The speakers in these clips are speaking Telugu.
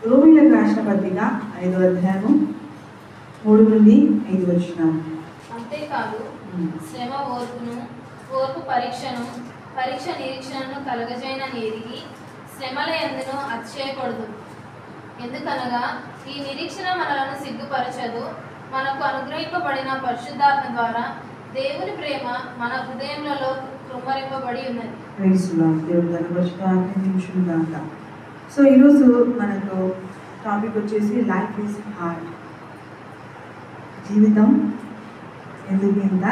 రోమీయులకు రాసిన పత్రిక 5వ అధ్యాయము 3 నుండి 5 వచనాలు. అంతేకాదు శ్రమ ఓర్పును, ఓర్పు పరీక్షను, పరీక్ష నిరీక్షణను కలగజేయనని ఎరిగి శ్రమల యందును అతిశయపడదు. ఎందుకనగా ఈ నిరీక్షణ మనలను సిగ్గుపరచదు. మనకు అనుగ్రహింపబడిన పరిశుద్ధాత్మ ద్వారా దేవుని ప్రేమ మన హృదయములలో కృమ్మరింపబడి ఉన్నది. దేవుడు తన పరిశుద్ధాత్మ. సో ఈరోజు మనకు టాపిక్ వచ్చేసి లైఫ్ ఈజ్ హార్డ్. జీవితం ఎందుకు ఇంత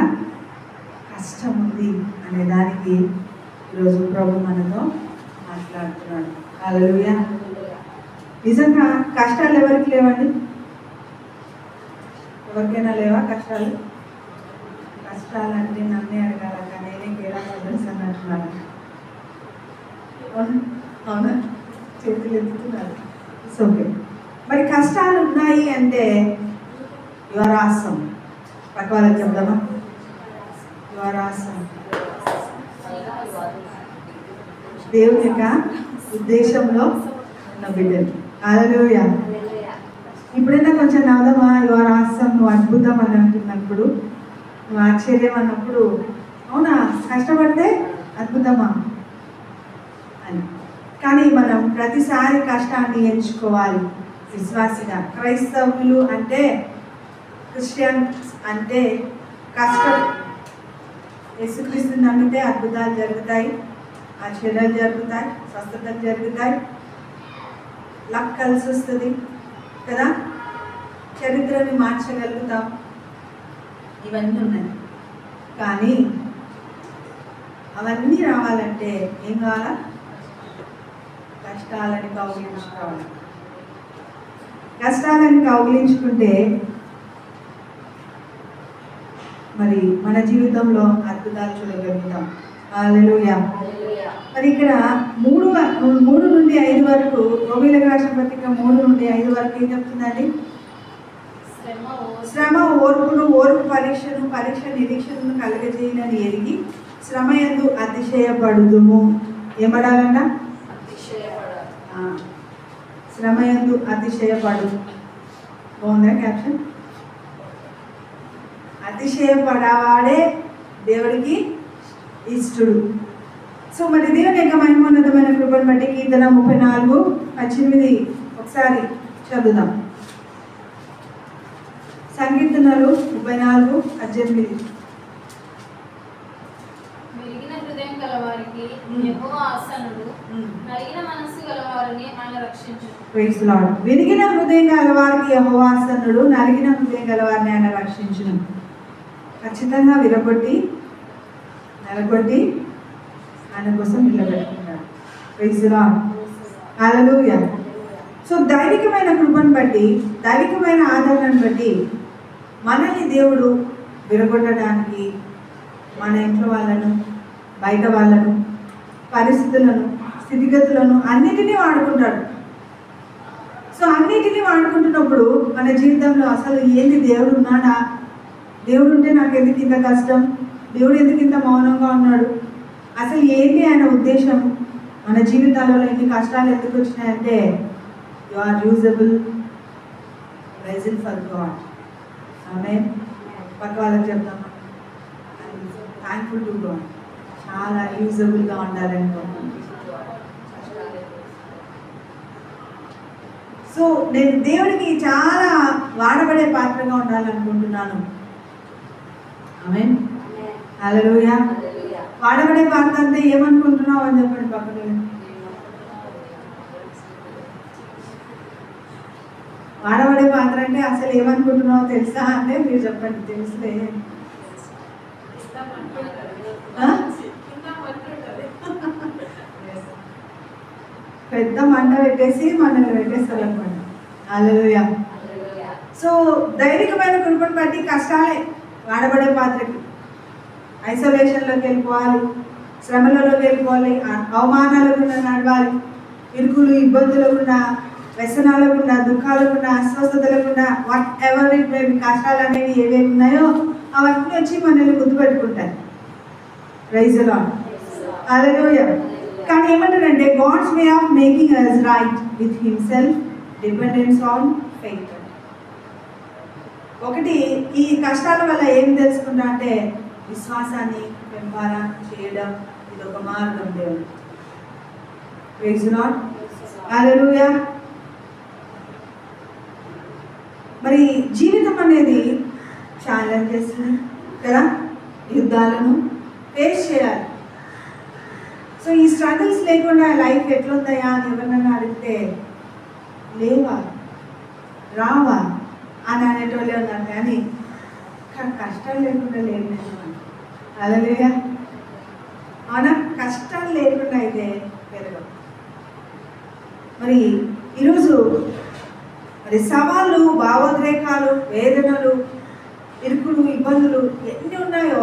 కష్టం ఉంది అనే దానికి ఈరోజు ప్రభు మనతో మాట్లాడుతున్నాడు. హల్లెలూయా. నిజంగా కష్టాలు ఎవరికి లేవండి? ఎవరికైనా లేవా కష్టాలు? కష్టాలంటే నన్నే అడగాలక, నేనే కేరా తెలుసు అని అంటున్నాను. అవునా? చేతులు ఎత్తుతున్నారు. It's okay. మరి కష్టాలు ఉన్నాయి అంటే యు ఆర్ ఆసమ్. పక్క వాళ్ళకి చెప్దామా? You are awesome. దేవుని యొక్క ఉద్దేశంలో ఉన్న బిడ్డలు. హల్లెలూయా. ఇప్పుడైనా కొంచెం నవ్వుదామా? యు ఆర్ ఆసమ్, నువ్వు అద్భుతం అని అంటున్నప్పుడు, నువ్వు ఆశ్చర్యం అన్నప్పుడు, అవునా కష్టపడితే అద్భుతమా అని. కానీ మనం ప్రతిసారి కష్టాన్ని ఎంచుకోవాలి విశ్వాసిగా. క్రైస్తవులు అంటే, క్రిస్టియన్స్ అంటే కష్టం. యేసుక్రీస్తుని నమ్మితే అద్భుతాలు జరుగుతాయి, ఆశ్చర్యాలు జరుగుతాయి, స్వస్థతలు జరుగుతాయి, లక్ కలిసి వస్తుంది కదా, చరిత్రని మార్చగలుగుతాం, ఇవన్నీ ఉన్నాయి. కానీ అవన్నీ రావాలంటే ఏం కావాలా? కష్టాలని కౌగిలించుకోవాలి. కష్టాలని కౌగిలించుకుంటే మరి మన జీవితంలో అద్భుతాలు చూడగలుగుతాం. హల్లెలూయా. మరి ఇక్కడ 3 నుండి 5 వరకు, రోమీయులకు రాసిన పత్రిక 3 నుండి 5 వరకు ఏం చెప్తుందండి? శ్రమ ఓర్పును, ఓర్పు పరీక్షను, పరీక్ష నిరీక్షణను కలగజేయనని ఎరిగి శ్రమ యందు అతిశయపడుదుము. ఏమడాలంట? శ్రమ యందు అతిశయపడు. బాగుందా క్యాప్షన్? అతిశయపడవాడే దేవుడికి ఇష్టడు. సో మరి దేవుని యొక్క మహిమోన్నతమైన కృపను బట్టి కీర్తన 34:18 ఒకసారి చదువుదాం. సంకీర్తనలు 34:18. విరిగిన హృదయం గలవారికి యెహోవా ఆసన్నుడు, నలిగిన మనస్సు గలవారిని ఆయన రక్షించును. Praise Lord. విరిగిన హృదయం గలవారికి యెహోవా ఆసన్నుడు, నలిగిన హృదయం గలవారిని ఆయన రక్షించును. ఖచ్చితంగా విరగొట్టి నెలకొట్టి ఆయన కోసం నిలబెట్టుకున్నాడు. Praise lord. హల్లెలూయా. సో దైవికమైన కృపను బట్టి, దైవికమైన ఆదరణను బట్టి మనల్ని దేవుడు విరగొట్టడానికి మన ఇంట్లో వాళ్ళను, బయట వాళ్ళను, పరిస్థితులను, స్థితిగతులను అన్నిటినీ వాడుకుంటాడు. సో అన్నిటినీ వాడుకుంటున్నప్పుడు మన జీవితంలో అసలు ఏంది? దేవుడు ఉన్నాడా? దేవుడు ఉంటే నాకు ఎందుకు ఇంత కష్టం? దేవుడు ఎందుకు ఇంత మౌనంగా ఉన్నాడు? అసలు ఏంటి ఆయన ఉద్దేశం? మన జీవితాలలో ఎన్ని కష్టాలు ఎందుకు వచ్చినాయంటే you are usable vessel for God. Amen. పక్క వాళ్ళకి చెప్తామా? Thankful to God. చాలా యూజబుల్గా ఉండాలనుకుంటున్నాను. సో నేను దేవుడికి చాలా వాడబడే పాత్రగా ఉండాలనుకుంటున్నాను. ఆమేన్. హల్లెలూయా. వాడబడే పాత్ర అంటే ఏమనుకుంటున్నావు అని చెప్పండి పక్కన. వాడబడే పాత్ర అంటే అసలు ఏమనుకుంటున్నావో తెలుసా అంటే మీరు చెప్పండి. తెలుసులే. పెద్ద మంట పెట్టేసి మనల్ని పెట్టేస్తారు అనమాట. హల్లెలూయా. సో దైవికమైన కృపను బట్టి కష్టాలే వాడబడే పాత్రకి. ఐసోలేషన్లోకి వెళ్ళిపోవాలి, శ్రమలలోకి వెళ్ళిపోవాలి, అవమానాల గుండా నడవాలి, ఇరుకులు ఇబ్బందుల గుండా, వ్యసనాల గుండా, దుఃఖాల గుండా, అస్వస్థతల గుండా, whatever it may be, కష్టాలు అనేవి ఏవేవి ఉన్నాయో అవన్నీ వచ్చి మనల్ని గుర్తుపెట్టుకుంటాయి. Praise the Lord. హల్లెలూయా. కానీ ఏమంటారంటే God's way of making us right with himself dependence on faith. ఒకటి, ఈ కష్టాల వల్ల ఏం తెలుసుకుంటా అంటే విశ్వాసాన్ని పెంపాల చేయడం ఇది ఒక మార్గం. దేవుడు ప్రైజ్ లార్డ్, హల్లెలూయా. మరి జీవితం అనేది ఛాలెంజెస్ కదా, యుద్ధాలను ఫేస్ చేయాలి. సో ఈ స్ట్రగుల్స్ లేకుండా లైఫ్ ఎట్లుందయా అని ఎవరినైనా అడిగితే లేవా రావా అని అనేటోళ్ళే ఉన్నారు, కానీ కష్టాలు లేకుండా లేదు. హల్లెలూయా. అవునా, కష్టాలు లేకుండా అయితే పెరగవు. మరి ఈరోజు మరి సవాళ్ళు, భావోద్రేకాలు, వేదనలు, ఇరుకులు, ఇబ్బందులు ఎన్ని ఉన్నాయో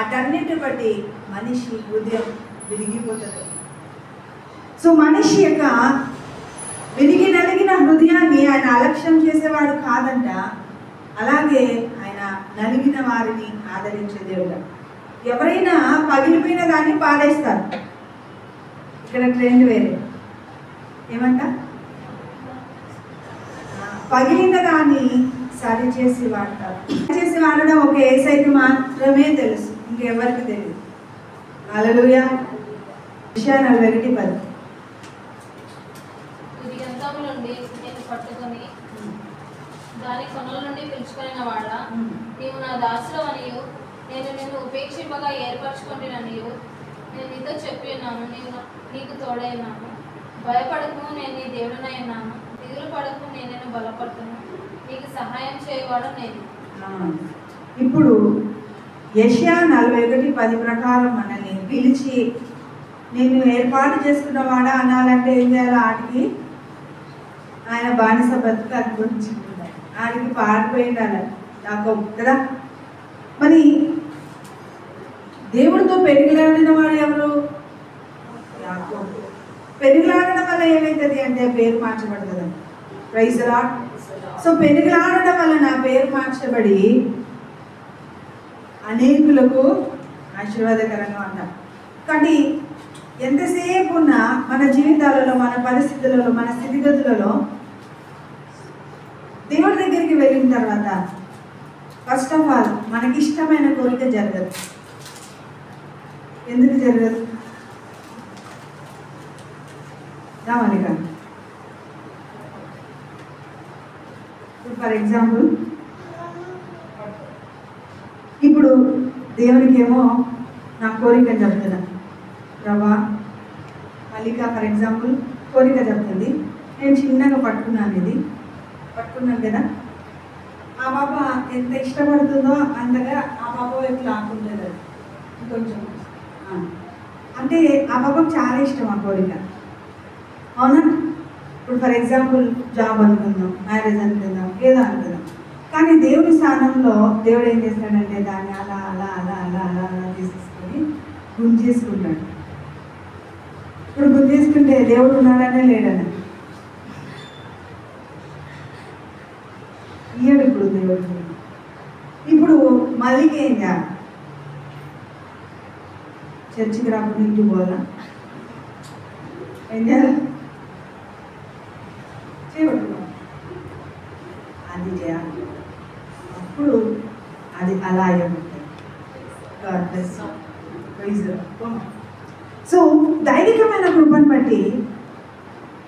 అటన్నిటి బట్టి మనిషి హృదయం విరిగిపోతుంది. సో మనిషి యొక్క విరిగి నలిగిన హృదయాన్ని ఆయన అలక్ష్యం చేసేవాడు కాదంట. అలాగే ఆయన నలిగిన వారిని ఆదరించే దేవుడు. ఎవరైనా పగిలిపోయిన దాన్ని పాడేస్తారు. ఇక్కడ ట్రెండ్ వేరే, ఏమంట పగిలిన దాన్ని సరి చేసి వాడతారు. చేసి వాడడం ఒక యేసయ్యకి మాత్రమే తెలుసు, ఇంకెవరికి తెలియదు. హల్లెలూయా. యెషయా 41:10. నుండి నేను పట్టుకొని దాని కొనల నుండి పిలుచుకొనిన వాడ, నీవు నా దాసుడవనియు నేను నిన్ను ఉపేక్షింపగా ఏర్పరచుకుంటున్నానియు నేను నీతో చెప్పి ఉన్నాను, నీకు తోడైనాను. భయపడకు, నేను నీ దేవుడనై ఉన్నాను. దిగులు పడకు, నేను నిన్ను బలపడుతును. నీకు సహాయం చేయవాడు నేను. ఇప్పుడు యెషయా 41:10 ప్రకారం మనల్ని పిలిచి నేను ఏర్పాటు చేసుకున్నవాడా అనాలంటే ఏం చేయాలి? ఆడికి ఆయన బానిస బతుకు అనుభవించుకుంటాడు, ఆడికి పాడిపోయిండాలి నాకు కదా. మరి దేవుడితో పెరుగులాడిన వాడు ఎవరు? యాకోబు. పెరుగులాడడం వల్ల ఏమవుతుంది అంటే పేరు మార్చబడుతుంది. Praise lord. సో పెరుగులాడడం వల్ల నా పేరు మార్చబడి అనేకులకు ఆశీర్వాదకరంగా ఉంటాం. కానీ ఎంతసేపు ఉన్నా మన జీవితాలలో, మన పరిస్థితులలో, మన స్థితిగతులలో దేవుడి దగ్గరికి వెళ్ళిన తర్వాత ఫస్ట్ ఆఫ్ ఆల్ మనకి ఇష్టమైన కోరిక జరగదు. ఎందుకు జరగదు? రావాలి కాదు. ఫర్ ఎగ్జాంపుల్, ఇప్పుడు దేవునికేమో నా కోరిక చెప్తున్నా, ప్రభా మల్లిక ఫర్ ఎగ్జాంపుల్ కోరిక చెప్తుంది, నేను చిన్నగా పట్టుకున్నాను కదా, ఆ పాప ఎంత ఇష్టపడుతుందో అంతగా ఆ పాప వైపు లాక్కుంటుంది. అది ఇంకొంచెం అంటే ఆ పాపకు చాలా ఇష్టం ఆ కోరిక, అవునా? ఇప్పుడు ఫర్ ఎగ్జాంపుల్ జాబ్ అనుకుందాం, మ్యారేజ్ అనుకుందాం, ఏదో అనుకుందాం. కానీ దేవుడి స్థానంలో దేవుడు ఏం చేస్తాడంటే దాన్ని అలా అలా అలా అలా అలా అలా తీసేసుకొని గుంజేసుకుంటాడు. ఇప్పుడు గుంజేసుకుంటే దేవుడు ఉన్నాడనే లేడని ఇయ్యడు ఇప్పుడు దేవుడు. ఇప్పుడు మళ్ళీ ఏం చేయాలి? చర్చికి రాకుండా ఇంటికి పోవాలా? ఏం చేయాలి? అది చేయాలి. అప్పుడు అది అలా అయ్యబడుతుంది. సో దైవికమైన కృపను బట్టి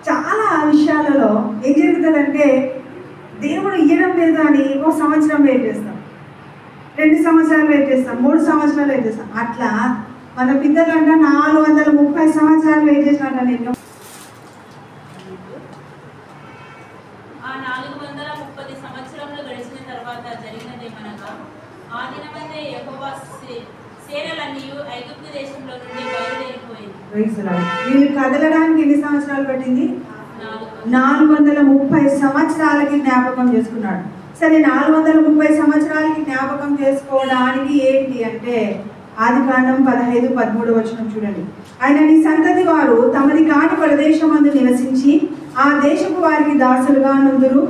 చాలా విషయాలలో ఏం జరుగుతుందంటే దేవుడు ఇయ్యడం లేదు అని 1 సంవత్సరం వెయిట్ చేస్తాం, 2 సంవత్సరాలు వెయిట్ చేస్తాం, 3 సంవత్సరాలు వెయిట్ చేస్తాం. అట్లా మన పిల్లలంట 430 సంవత్సరాలు వెయిట్ చేసినట్ట. నేను ఆ 430 సంవత్సరంలో గడిచిన తర్వాత జరిగినదేమనగా, ఆ దినమందే యెహోవా సేనలన్నీ ఐగుప్తు దేశంలో నుండి బయలుదేరిపోయింది. వీళ్ళు కదలడానికి ఎన్ని సంవత్సరాలు పట్టింది? 430 సంవత్సరాలకి జ్ఞాపకం చేసుకున్నాడు. సరే, 430 సంవత్సరాలకి జ్ఞాపకం చేసుకోవడానికి ఏంటి అంటే ఆదికాండం 15-13 వచనం చూడండి. ఆయన నీ సంతతి వారు తమది కాని ప్రదేశమందు నివసించి ఆ దేశపు వారికి దాసులుగా నుందురు.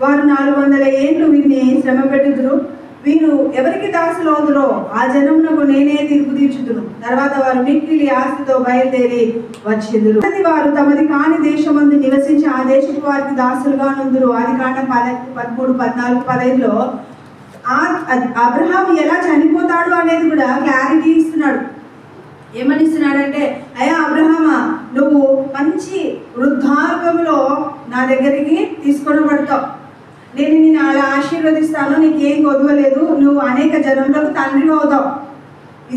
వారు 400 ఏళ్ళు వీరిని శ్రమ పెట్టుదురు. వీరు ఎవరికి దాసులవుదురో ఆ జనమునకు నేనే తీర్పు తీర్చుదును. తర్వాత వారు మిక్కిలి ఆస్తితో బయలుదేరి వచ్చేదురు. వారు తమది కాని దేశమందు నివసించి ఆ దేశపు వారికి దాసులుగా నుందురు. ఆదికాండం 13, 14, 15లో అబ్రహాం ఎలా చనిపోతాడు అనేది కూడా క్లారిటీ ఇస్తున్నాడు. ఏమని ఇస్తున్నాడంటే, అయ్యా అబ్రహామా, నువ్వు మంచి వృద్ధాప్యంలో నా దగ్గరికి తీసుకొని పడతావు, నేను నిన్ను అలా ఆశీర్వదిస్తాను, నీకేం కొదవలేదు, నువ్వు అనేక జనంలోకి తండ్రి అవుతావు.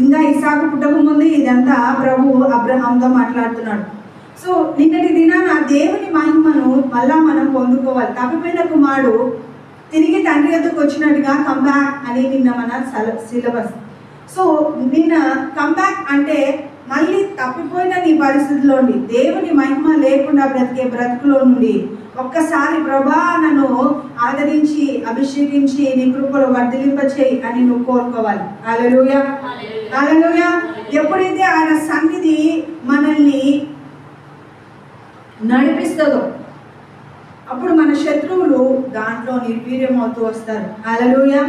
ఇంకా ఇసాకు పుట్టక ముందు ఇదంతా ప్రభు అబ్రహాంతో మాట్లాడుతున్నాడు. సో నిన్నటి దినాన దేవుని మహిమను మళ్ళా మనం పొందుకోవాలి. తప్పిపోయిన కుమారుడు తిరిగి తండ్రి వద్దకు వచ్చినట్టుగా కంబ్యాక్ అని నిన్న మన సిలబస్. సో నిన్న కంబ్యాక్ అంటే మళ్ళీ తప్పిపోయిన నీ పరిస్థితిలో నుండి, దేవుని మహిమ లేకుండా బ్రతికే బ్రతుకులో నుండి ఒక్కసారి ప్రభా నన్ను ఆదరించి అభిషేకించి నీ కృపలో వర్ధిలింపచేయి అని నువ్వు కోరుకోవాలి. హల్లెలూయా, హల్లెలూయా. ఎప్పుడైతే ఆయన సన్నిధి మనల్ని నడిపిస్తుందో అప్పుడు మన శత్రువులు దాంట్లో నిర్వీర్యం అవుతూ వస్తారు. హల్లెలూయా.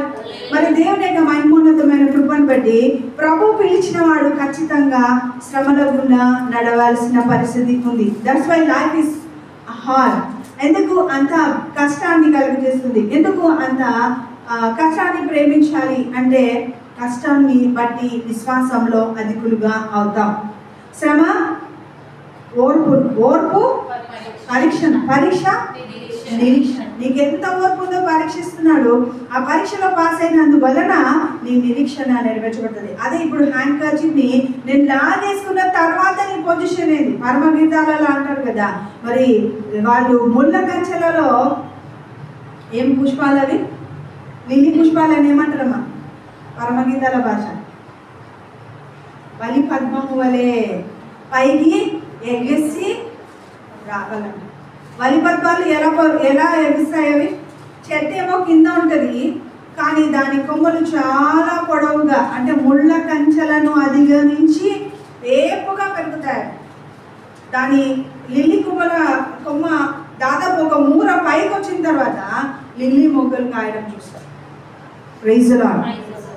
మరి దేవుని యొక్క మహిమోన్నతమైన కృపను బట్టి ప్రభు పిలిచిన వాడు ఖచ్చితంగా శ్రమల గుండా నడవాల్సిన పరిస్థితి ఉంది. That's why life is hard. ఎందుకు అంత కష్టాన్ని కలుగజేస్తుంది? ఎందుకు అంత కష్టాన్ని ప్రేమించాలి అంటే కష్టాన్ని బట్టి విశ్వాసంలో అధికులుగా అవుతాం. శ్రమ, ఓర్పు, పరీక్ష, నిరీక్షణ. నీకు ఎంత ఓర్పు ఉందో పరీక్షిస్తున్నాడు. ఆ పరీక్షలో పాస్ అయినందువలన నీ నిరీక్షణ నెరవేర్చబడుతుంది. అదే ఇప్పుడు హ్యాండ్ కర్చీఫ్ని నేను లాగేసుకున్న తర్వాత నీ పొజిషన్ ఏంది? పరమగీతాలలో అంటారు కదా, మరి వాళ్ళు ముళ్ళ కంచెలలో ఏం పుష్పాలు అవి, లిల్లీ పుష్పాలు అని ఏమంటారమ్మా పరమగీతాల భాష? వలి పద్మము వలె పైకి ఎగసి రావాలంట. వలిపద్మాలు ఎలా ఎగుస్తాయి? అవి చెట్టు ఏమో కింద ఉంటుంది, కానీ దాని కొమ్మలు చాలా పొడవుగా, అంటే ముళ్ళ కంచెలను అధిగమించి వేపుగా పెరుగుతాయి. దాని లిల్లీ కొమ్మ దాదాపు ఒక మూర పైకి వచ్చిన తర్వాత లిల్లీ మొగ్గలు కాయడం చూస్తారు. Praise lord.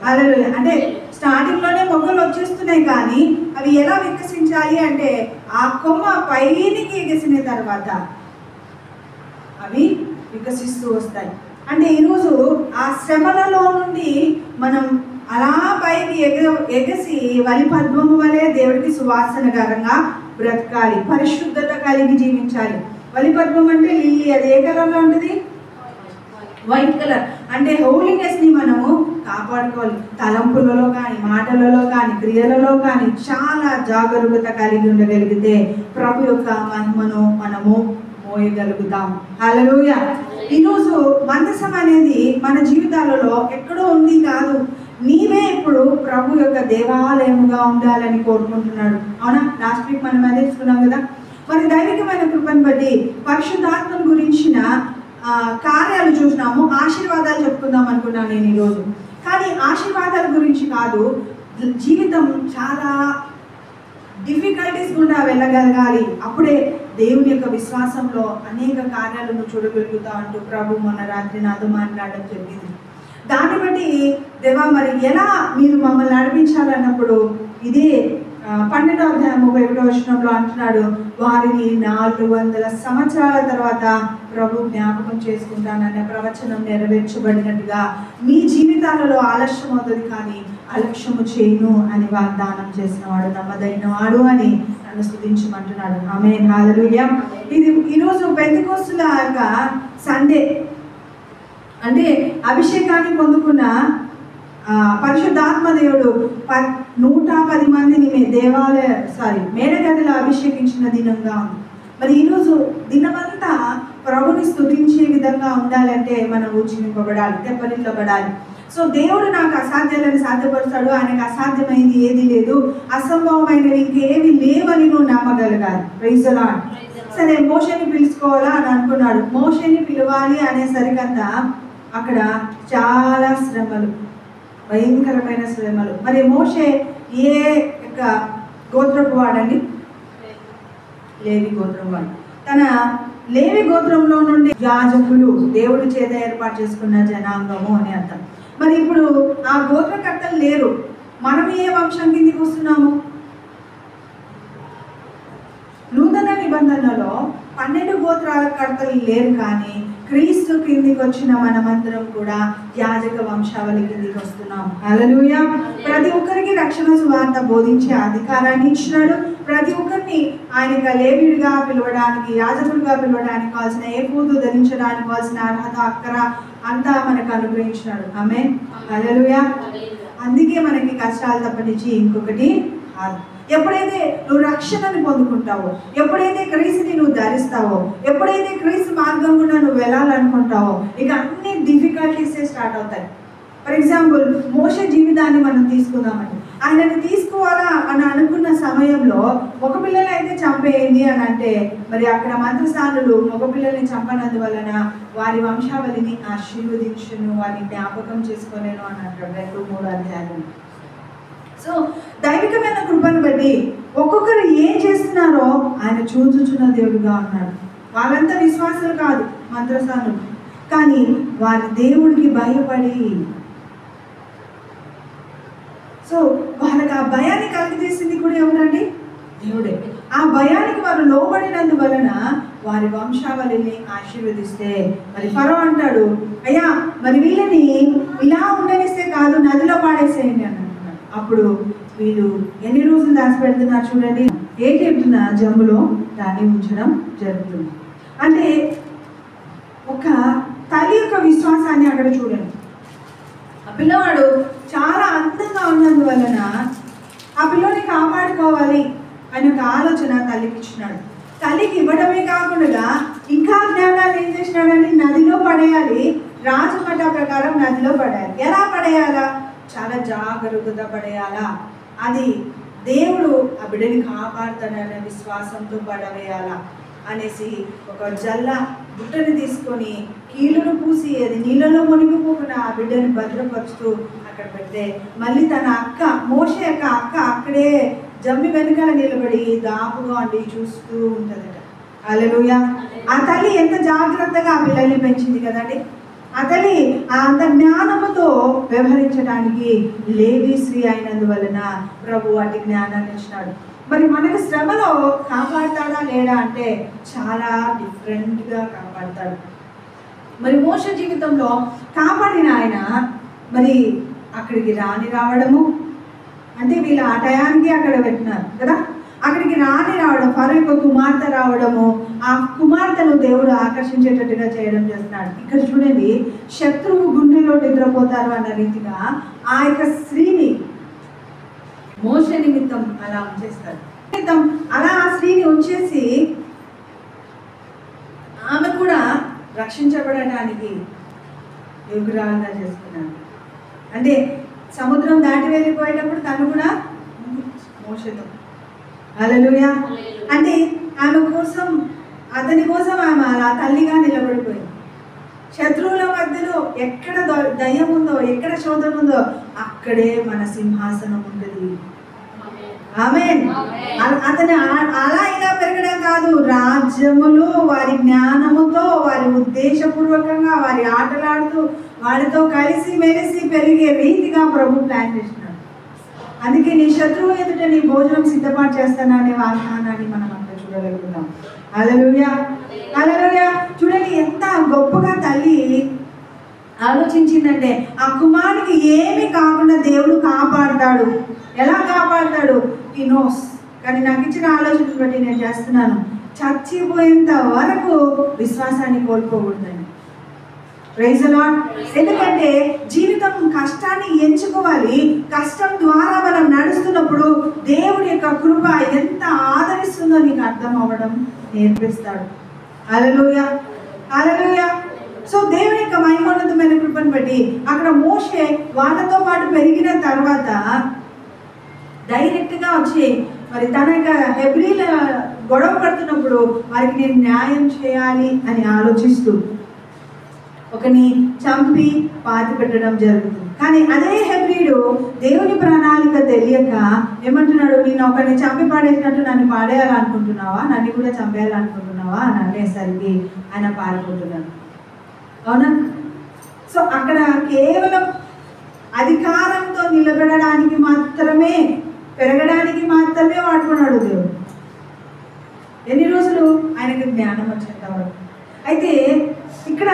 హల్లెలూయా. అంటే స్టార్టింగ్లోనే మొగ్గలు వచ్చేస్తున్నాయి, కానీ అవి ఎలా వికసించాలి అంటే ఆ కొమ్మ పైకి ఎగసిన తర్వాత అవి వికసిస్తూ వస్తాయి. అంటే ఈరోజు ఆ శ్రమలలో నుండి మనం అలా పైకి ఎగసి వలి పద్మము వలె దేవుడికి సువాసనకరంగా బ్రతకాలి, పరిశుద్ధత కలిగి జీవించాలి. వలి పద్మం అంటే లిల్లీ, అది ఏ కలర్లో ఉంటుంది? White colour. అంటే హోలీనెస్ని మనము కాపాడుకోవాలి. తలంపులలో కానీ, మాటలలో కానీ, క్రియలలో కానీ చాలా జాగరూకత కలిగి ఉండగలిగితే ప్రభు యొక్క మహిమను మనము మోయగలుగుతాం. హల్లెలూయా. ఈరోజు మందసం అనేది మన జీవితాలలో ఎక్కడో ఉంది కాదు, నీవే ఇప్పుడు ప్రభు యొక్క దేవాలయముగా ఉండాలని కోరుకుంటున్నాడు. అవునా? లాస్ట్ వీక్ మనం అదే తీసుకున్నాం కదా. మరి దైవికమైన కృపను బట్టి పరిశుద్ధాత్మను గురించిన కార్యాలు చూసినాము. ఆశీర్వాదాలు చెప్పుకుందాం అనుకున్నాను నేను ఈరోజు. కానీ ఆశీర్వాదాల గురించి కాదు, జీవితం చాలా డిఫికల్టీస్ గుండా వెళ్ళగలగాలి, అప్పుడే దేవుని యొక్క విశ్వాసంలో అనేక కార్యాలను చూడగలుగుతా అంటూ ప్రభు మొన్న రాత్రి నాతో మాట్లాడడం జరిగింది. దాన్ని బట్టి దేవా మరి ఎలా మీరు మమ్మల్ని నడిపించాలన్నప్పుడు ఇదే 12వ అధ్యాయం 31వ వచనంలో అంటున్నాడు, వారిని 400 సంవత్సరాల తర్వాత ప్రభు జ్ఞాపకం చేసుకుంటానన్న ప్రవచనం నెరవేర్చబడినట్టుగా మీ జీవితాలలో ఆలస్యం అవుతుంది, కానీ అలక్ష్యము చేయను అని వాగ్దానం చేసిన వాడు నమ్మదైన వాడు అని నన్ను స్తుతించమంటున్నాడు. ఆమేన్. హల్లెలూయా. ఇది ఈరోజు పెంతెకోస్తుల యొక్క సండే, అంటే అభిషేకాన్ని పొందుకున్న పరిశుద్ధాత్మ దేవుడు 110 మందిని మేడగదిలో అభిషేకించిన దినంగా ఉంది. మరి ఈరోజు దినమంతా ప్రభుని స్తుతించే విధంగా ఉండాలంటే మనం ఊచినింపబడాలి, తెప్పరిల్లబడాలి. సో దేవుడు నాకు అసాధ్యాలను సాధ్యపరుస్తాడు, ఆయనకు అసాధ్యమైంది ఏది లేదు, అసంభవమైనవి ఇంకేవి లేవని నువ్వు నమ్మగలగాలి. Praise the lord. సరే, మోషేని పిలుచుకోవాలా అని అనుకున్నాడు. మోషేని పిలవాలి అనేసరికంతా అక్కడ చాలా శ్రమలు, భయంకరమైన శ్రమలు. మరి మోషే ఏ యొక్క గోత్రపు వాడండి? లేవి గోత్రం వాడు. తన లేవి గోత్రంలో నుండి యాజకులు, దేవుడి చేత ఏర్పాటు చేసుకున్న జనాంగము అని అర్థం. మరి ఇప్పుడు ఆ గోత్రకర్తలు లేరు, మనం ఏ వంశం కిందికి వస్తున్నాము? నూతన నిబంధనలో 12 గోత్రాల కర్తలు లేరు, కానీ క్రీస్తు కిందికి వచ్చిన మనమందరం కూడా యాజక వంశావళి కిందికి వస్తున్నాం. హల్లెలూయా. ప్రతి ఒక్కరికి రక్షణ సువార్త బోధించే అధికారాన్ని ఇచ్చినాడు. ప్రతి ఒక్కరిని ఆయనగా లేవీయుడిగా పిలవడానికి, యాజకుడిగా పిలవడానికి కావాల్సిన ఏఫోదు ధరించడానికి కావాల్సిన అర్హత, అక్కర అంతా మనకు అనుగ్రహించినాడు. ఆమేన్. హల్లెలూయా. అందుకే మనకి కష్టాలు తప్పనిచ్చి ఇంకొకటి కాదు. ఎప్పుడైతే నువ్వు రక్షణని పొందుకుంటావో, ఎప్పుడైతే క్రీస్తుని నువ్వు ధరిస్తావో, ఎప్పుడైతే క్రీస్తు మార్గం గుండా నువ్వు వెళ్ళాలనుకుంటావో, ఇక అన్ని డిఫికల్టీసే స్టార్ట్ అవుతాయి. ఫర్ ఎగ్జాంపుల్, మోషే జీవితాన్ని మనం తీసుకుందామండి. ఆయనని తీసుకోవాలా అని అనుకున్న సమయంలో మగ పిల్లలు అయితే చంపేయండి అని అంటే, మరి అక్కడ మంత్రస్థానులు మగ పిల్లల్ని చంపనందువలన వారి వంశావళిని ఆశీర్వదించును, వారిని జ్ఞాపకం చేసుకోలేను అని అంటాడు 2-3 అధ్యాయాలు. సో దైవికమైన కృపను బట్టి ఒక్కొక్కరు ఏం చేస్తున్నారో ఆయన చూచుచున్న దేవుడుగా ఉన్నాడు. వాళ్ళంతా విశ్వాసులు కాదు, మంత్రస్థానులు, కానీ వారి దేవుడికి భయపడి, సో వాళ్ళకి ఆ భయాన్ని కలిగజేసింది కూడా ఎవరండి? దేవుడే. ఆ భయానికి వారు లోబడినందువలన వారి వంశావళిని ఆశీర్వదిస్తే, మరి ఫరో అంటాడు, అయ్యా మరి వీళ్ళని ఇలా ఉండనిస్తే కాదు, నదిలో పాడేసేయండి అని అంటున్నాడు. అప్పుడు వీళ్ళు ఎన్ని రోజులు దాచిపెడుతున్నారు చూడండి, ఏ చెప్తున్న జమ్ములో దాన్ని ఉంచడం జరుగుతుంది. అంటే ఒక తల్లి యొక్క విశ్వాసాన్ని అక్కడ చూడండి. ఆ పిల్లవాడు చాలా అందంగా ఉన్నందువలన ఆ పిల్లని కాపాడుకోవాలి అని ఒక ఆలోచన తల్లికి ఇచ్చినాడు. తల్లికి ఇవ్వడమే కాకుండా ఇంకా జ్ఞానాన్ని ఏం చేసినాడని, నదిలో పడేయాలి, రాజమట ప్రకారం నదిలో పడేయాలి. ఎలా పడేయాలా? చాలా జాగ్రత్తగా పడేయాలా. అది దేవుడు ఆ బిడ్డని కాపాడుతాడనే విశ్వాసంతో పడవేయాలా అనేసి ఒక జల్ల బుట్టని తీసుకొని కీళ్ళను పూసి అది నీళ్ళలో మునిగిపోకుండా ఆ బిడ్డని భద్రపరుస్తూ అక్కడ పెడితే, మళ్ళీ తన అక్క మోషే యొక్క అక్క అక్కడే జమ్మి వెనుకల నిలబడి దాపుగా ఉండి చూస్తూ ఉంటుందట. హల్లెలూయా. ఆ తల్లి ఎంత జాగ్రత్తగా ఆ పిల్లల్ని పెంచింది కదండి. ఆ తల్లి అంత జ్ఞానముతో వ్యవహరించడానికి లేవి స్త్రీ అయినందువలన ప్రభు వాటి జ్ఞానాన్ని ఇచ్చినాడు. మరి మనకు శ్రమలో కాపాడుతాడా లేడా అంటే చాలా డిఫరెంట్గా కాపాడుతాడు. మరి మోషే జీవితంలో కాపాడిన ఆయన మరి అక్కడికి రావడము అంటే వీళ్ళు ఆ టయానికి అక్కడ పెట్టినారు కదా, అక్కడికి రావడం, ఫరో యొక్క కుమార్తె రావడము, ఆ కుమార్తెను దేవుడు ఆకర్షించేటట్టుగా చేయడం చేస్తున్నాడు. ఇక్కడ చూడండి, శత్రువు గుండెలో నిద్రపోతారు అన్న రీతిగా ఆ యొక్క స్త్రీని మోషే నిమిత్తం అలా ఉంచేస్తారు. అలా ఆ స్త్రీని ఉంచేసి ఆమె కూడా రక్షించబడటానికి యోగ్యురాలుగా చేసుకున్నాడు. అంటే సముద్రం దాటి వెళ్ళిపోయేటప్పుడు తను కూడా మోషేతో. హల్లెలూయా. అంటే ఆమె కోసం, అతని కోసం ఆమె అలా తల్లిగా నిలబడిపోయింది. శత్రువుల మధ్యలో ఎక్కడ దయ్యం ఉందో, ఎక్కడ శోధన ఉందో అక్కడే మన సింహాసనం ఉంటుంది. ఆమేన్. అతను అలా ఇలా పెరగడం కాదు, రాజ్యములు వారి జ్ఞానముతో, వారి ఉద్దేశపూర్వకంగా వారి ఆటలాడుతూ వారితో కలిసి మెలిసి పెరిగే రీతిగా ప్రభు ప్లాన్ చేసినాడు. అందుకే నీ శత్రువు ఎదుట నీ భోజనం సిద్ధపాటు చేస్తాననే వాగ్దానాన్ని మనం అంతా చూడగలుగుతాం. హల్లెలూయా. హల్లెలూయా. చూడండి ఎంత గొప్పగా తల్లి ఆలోచించిందంటే, ఆ కుమారునికి ఏమీ కాకుండా దేవుడు కాపాడుతాడు. ఎలా కాపాడుతాడు? ఈ నోస్. కానీ నాకు ఇచ్చిన ఆలోచన బట్టి నేను చేస్తున్నాను, చచ్చిపోయేంత వరకు విశ్వాసాన్ని కోల్పోకూడదండి. Praise the lord. ఎందుకంటే జీవితం కష్టాన్ని ఎంచుకోవాలి. కష్టం ద్వారా మనం నడుస్తున్నప్పుడు దేవుడి యొక్క కృప ఎంత ఆదరిస్తుందో నీకు అర్థం అవ్వడం నేర్పిస్తాడు. హల్లెలూయా. హల్లెలూయా. సో దేవుని యొక్క మహిమోన్నతమైన కృపను బట్టి అక్కడ మోషే వాళ్ళతో పాటు పెరిగిన తర్వాత డైరెక్ట్గా వచ్చి మరి తన యొక్క హెబ్రీల గొడవ పడుతున్నప్పుడు వారికి నేను న్యాయం చేయాలి అని ఆలోచిస్తూ ఒకని చంపి పాతి పెట్టడం జరుగుతుంది. కానీ అదే హెబ్రీడు దేవుని ప్రణాళిక తెలియక ఏమంటున్నాడు, నేను ఒకరిని చంపి పాడేసినట్టు నన్ను పాడేయాలనుకుంటున్నావా, నన్ను కూడా చంపేయాలనుకుంటున్నావా అని అనేసరికి ఆయన పారిపోతున్నాడు. అవునా? సో అక్కడ కేవలం అధికారంతో నిలబడడానికి మాత్రమే, పెరగడానికి మాత్రమే వాడుకున్నాడు దేవుడు. ఎన్ని రోజులు? ఆయనకి జ్ఞానం వచ్చేంత వరకు. అయితే ఇక్కడ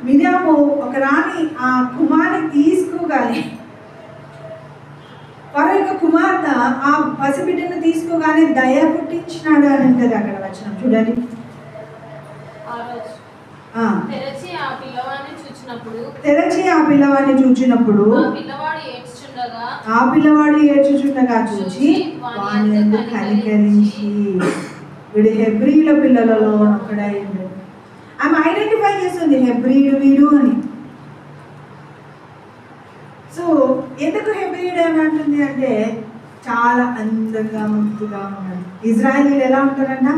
మిరియాము ఒక రాణి ఆ కుమార్ని తీసుకోగానే, వారి యొక్క కుమార్తె ఆ పసిబిడ్డను తీసుకోగానే దయ పుట్టించినాడు అని ఉంటుంది అక్కడ వచ్చిన. చూడండి, తెరచి ఆ పిల్లవాడిని చూచినప్పుడు ఆ పిల్లవాడు ఏడ్చుచుండగా చూచి వాని యందు కనికరించి, వీడు హెబ్రీల పిల్లలలో ఒకడైంది. ఆమె ఐడెంటిఫై చేస్తుంది హెబ్రీడు వీడు అని. సో ఎందుకు హెబ్రీడు అని అంటుంది అంటే చాలా అందంగా ముద్దుగా ఉన్నాడు. ఇజ్రాయేలీలు ఎలా ఉంటారంట?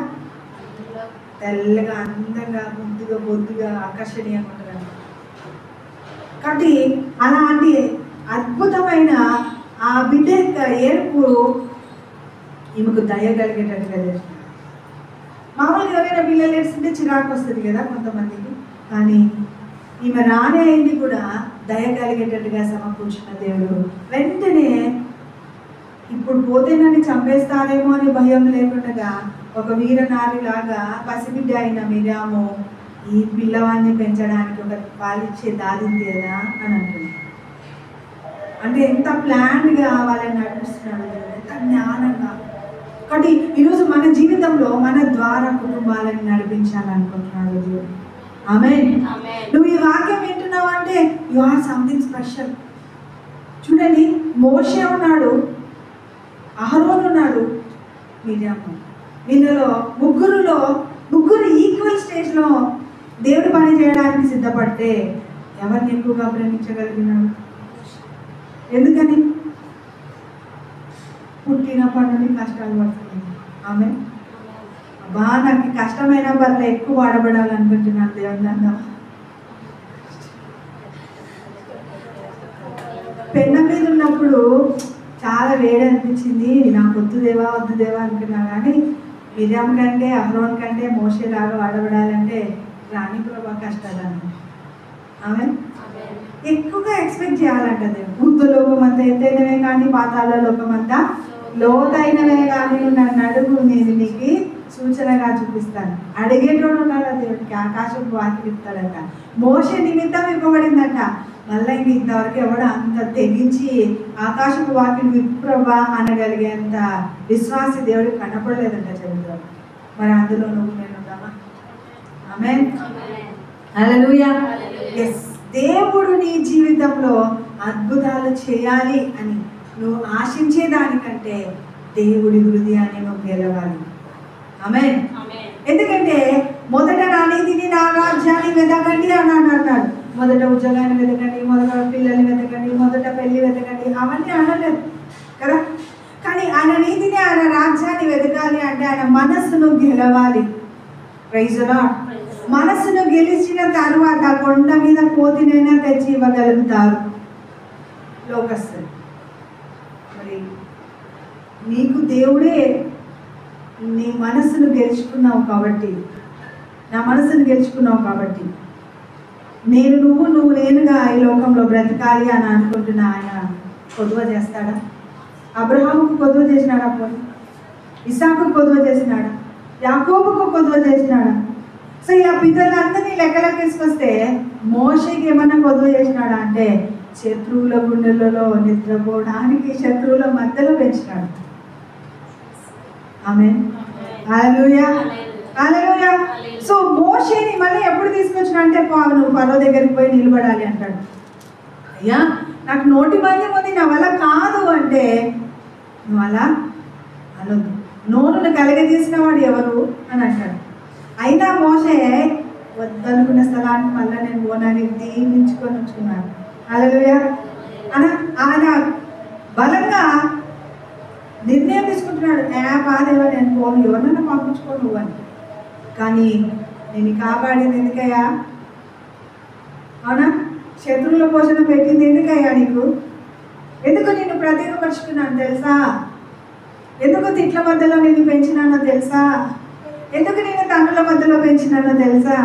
తెల్లగా, అందంగా, ముద్దుగా, బొద్దుగా, ఆకర్షణీయంగా ఉంటారంట. కాబట్టి అలాంటి అద్భుతమైన ఆ బిడ్డ యొక్క ఏర్పు ఈమెకు దయ కలిగేటట్టుగా చేస్తుంది. మామూలుగా ఎవరైనా పిల్లలు ఏడుస్తుంటే చిరాకు వస్తుంది కదా కొంతమందికి, కానీ ఈమె రాణి అయింది కూడా దయ కలిగేటట్టుగా సమకూర్చిన దేవుడు వెంటనే ఇప్పుడు పోతే నన్ను చంపేస్తారేమో అని భయం లేకుండా ఒక వీరనారిలాగా పసిబిడ్డ అయిన మిరియాము ఈ పిల్లవాడిని పెంచడానికి ఒక పాలిచ్చే దారింది కదా అని అంటుంది. అంటే ఎంత ప్లాన్గా వాళ్ళని నడిపిస్తున్నాడు, ఎంత జ్ఞానంగా. కాబట్టి ఈరోజు మన జీవితంలో మన ద్వారా కుటుంబాలను నడిపించాలనుకుంటున్నాడు దేవుడు. ఆమేన్. నువ్వు ఈ వాక్యం వింటున్నావు అంటే యు ఆర్ సంథింగ్ స్పెషల్. చూడండి, మోషే ఉన్నాడు, అహరోను ఉన్నాడు, మిరియాము. వీళ్ళలో ముగ్గురు ఈక్వల్ స్టేజ్లో దేవుడి పని చేయడానికి సిద్ధపడితే ఎవరిని ఎక్కువగా ప్రేమించగలిగినాడు? ఎందుకని? పుట్టినప్పటి నుండి కష్టాలు పడుతుంది ఆమె. నాకు కష్టమైన పట్ల ఎక్కువ వాడబడాలనుకుంటున్నాను దేవుని అన్న. పెన్న మీద ఉన్నప్పుడు చాలా వేడి అనిపించింది, నాకు వద్దు దేవా అనుకున్నా. కానీ మిరియాం కంటే, అహరోన్ కంటే మోషేలాగా వాడబడాలంటే రాణి ప్రభా కష్టాలను ఆమె ఎక్కువగా ఎక్స్పెక్ట్ చేయాలంటది. భూతలోకం అంతా ఎత్తైనవే కానీ పాతాళ లోకం అంతా లోతైనవే కానీ నన్ను అడుగు, నేను నీకు సూచనగా చూపిస్తాను. అడిగేటోడు ఉన్నాడు దేవుడికి, ఆకాశం వాకి ఇస్తాడట. మోషే నిమిత్తం ఇవ్వబడిందట. మళ్ళీ ఇంతవరకు ఎవడు అంత తెగించి ఆకాశపు వాకిని విప్రభా అనగలిగేంత విశ్వాసి దేవుడికి కనపడలేదంట చరిత్ర. మరి అందులో నువ్వు నేను ఉన్నామా? ఆమేన్. హల్లెలూయా. ఎస్, దేవుడు నీ జీవితంలో అద్భుతాలు చేయాలి అని నువ్వు ఆశించేదానికంటే దేవుడి హృదయాన్ని నువ్వు గెలవాలి. ఆమేన్. ఎందుకంటే మొదట నా నీతిని, నా రాజ్యాన్ని వెతకండి అని అన్నాడు. మొదట ఉద్యోగాన్ని వెతకండి, మొదట పిల్లల్ని వెతకండి, మొదట పెళ్లి వెతకండి, అవన్నీ అనలేదు కదా. కానీ ఆయన నీతిని, ఆయన రాజ్యాన్ని వెతకాలి అంటే ఆయన మనస్సును గెలవాలి. Praise the Lord. మనస్సును గెలిచిన తర్వాత కొండ మీద కోతినైనా తెచ్చి ఇవ్వగలుగుతారు లోకస్తులు. మరి నీకు దేవుడే నీ మనస్సును గెలుచుకున్నావు కాబట్టి, నా మనస్సును గెలుచుకున్నావు కాబట్టి నువ్వు నేనుగా ఈ లోకంలో బ్రతకాలి అని అనుకుంటున్నా ఆయన కొదువ చేస్తాడా? అబ్రహాముకు కొదువ చేసినాడా? పోనీ ఇసాకుకు కొదువ చేసినాడా? యాకోబుకు కొదువ చేసినాడా? సో ఇలా పితరులందరినీ లెక్కలకు తీసుకొస్తే మోషేకి ఏమన్నా కొదువ చేసినాడా అంటే శత్రువుల గుండెలలో నిద్రపోవడానికి శత్రువుల మధ్యలో పెంచినాడు. ఆమేన్. హల్లెలూయా. హల్లెలూయా. సో మోషేని మళ్ళీ ఎప్పుడు తీసుకొచ్చినా అంటే నువ్వు ఫరో దగ్గరికి పోయి నిలబడాలి అంటాడు. అయ్యా నాకు నోటి మాంద్యం ఉంది, నా వల్ల కాదు అంటే నువ్వు అలా అనొద్దు. నోరును కలగజేసిన వాడు ఎవరు అని అంటాడు. అయినా మోషే వద్దనుకున్న స్థలానికి మళ్ళీ నేను పోనాన్ని దీవించుకొని ఉంచుకున్నాను. హల్లెలూయా. ఆయన బలంగా నిర్ణయం తీసుకుంటున్నాడు. బాధేవా, నేను పోను, ఎవరినైనా పంపించుకో నువ్వు అని. కానీ నేను కాపాడింది ఎందుకయ్యా? అవునా? శత్రువుల పోషణ పెట్టింది ఎందుకయ్యా నీకు? ఎందుకు నిన్ను ప్రత్యేకపరుచుకున్నాను తెలుసా? ఎందుకు తిట్ల మధ్యలో నిన్ను పెంచినానో తెలుసా? ఎందుకు నేను తండ్రుల మధ్యలో పెంచినానో తెలుసా?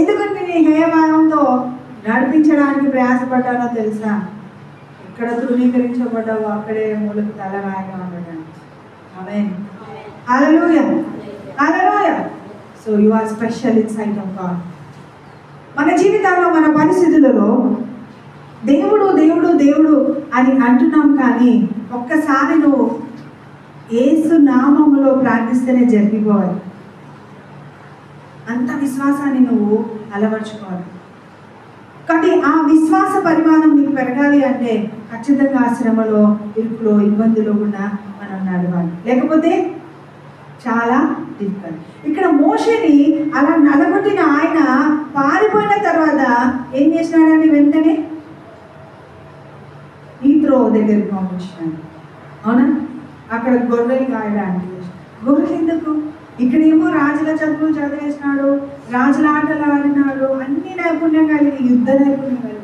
ఎందుకు నేను హేయభావంతో నడిపించడానికి ప్రయాసపడ్డానో తెలుసా? ఎక్కడ తృణీకరించబడ్డావో అక్కడే మూలకు తలరాయిగా ఉండడానికి. ఆమేన్. హల్లెలూయా, హల్లెలూయా. So you are special in sight of God. మన జీవితాల్లో మన పరిస్థితులలో దేవుడు దేవుడు దేవుడు అని అంటున్నాం, కానీ ఒక్కసారి నువ్వు యేసు నామములో ప్రార్థిస్తేనే జరిగిపోవాలి. అంత విశ్వాసాన్ని నువ్వు అలవర్చుకోవాలి. కాబట్టి ఆ విశ్వాస పరిమాణం నీకు పెరగాలి అంటే ఖచ్చితంగా ఆ శ్రమలో, ఇరుకులో, ఇబ్బందులు కూడా మనం నడవాలి. లేకపోతే చాలా డిఫికల్ట్. ఇక్కడ మోషేని అలా నలగొట్టిన ఆయన పారిపోయిన తర్వాత ఏం చేసినాడని వెంటనే ఈత్రో దగ్గరికి పంపించినాడు. అవునా? అక్కడ గొర్రెలు కాయడానికి. గొర్రెలు ఎందుకు? ఇక్కడేమో రాజుల చదువులు చదివేసినాడు, రాజుల ఆటలు ఆడినాడు, అన్ని నైపుణ్యం కలిగి, యుద్ధ నైపుణ్యం కలిగి.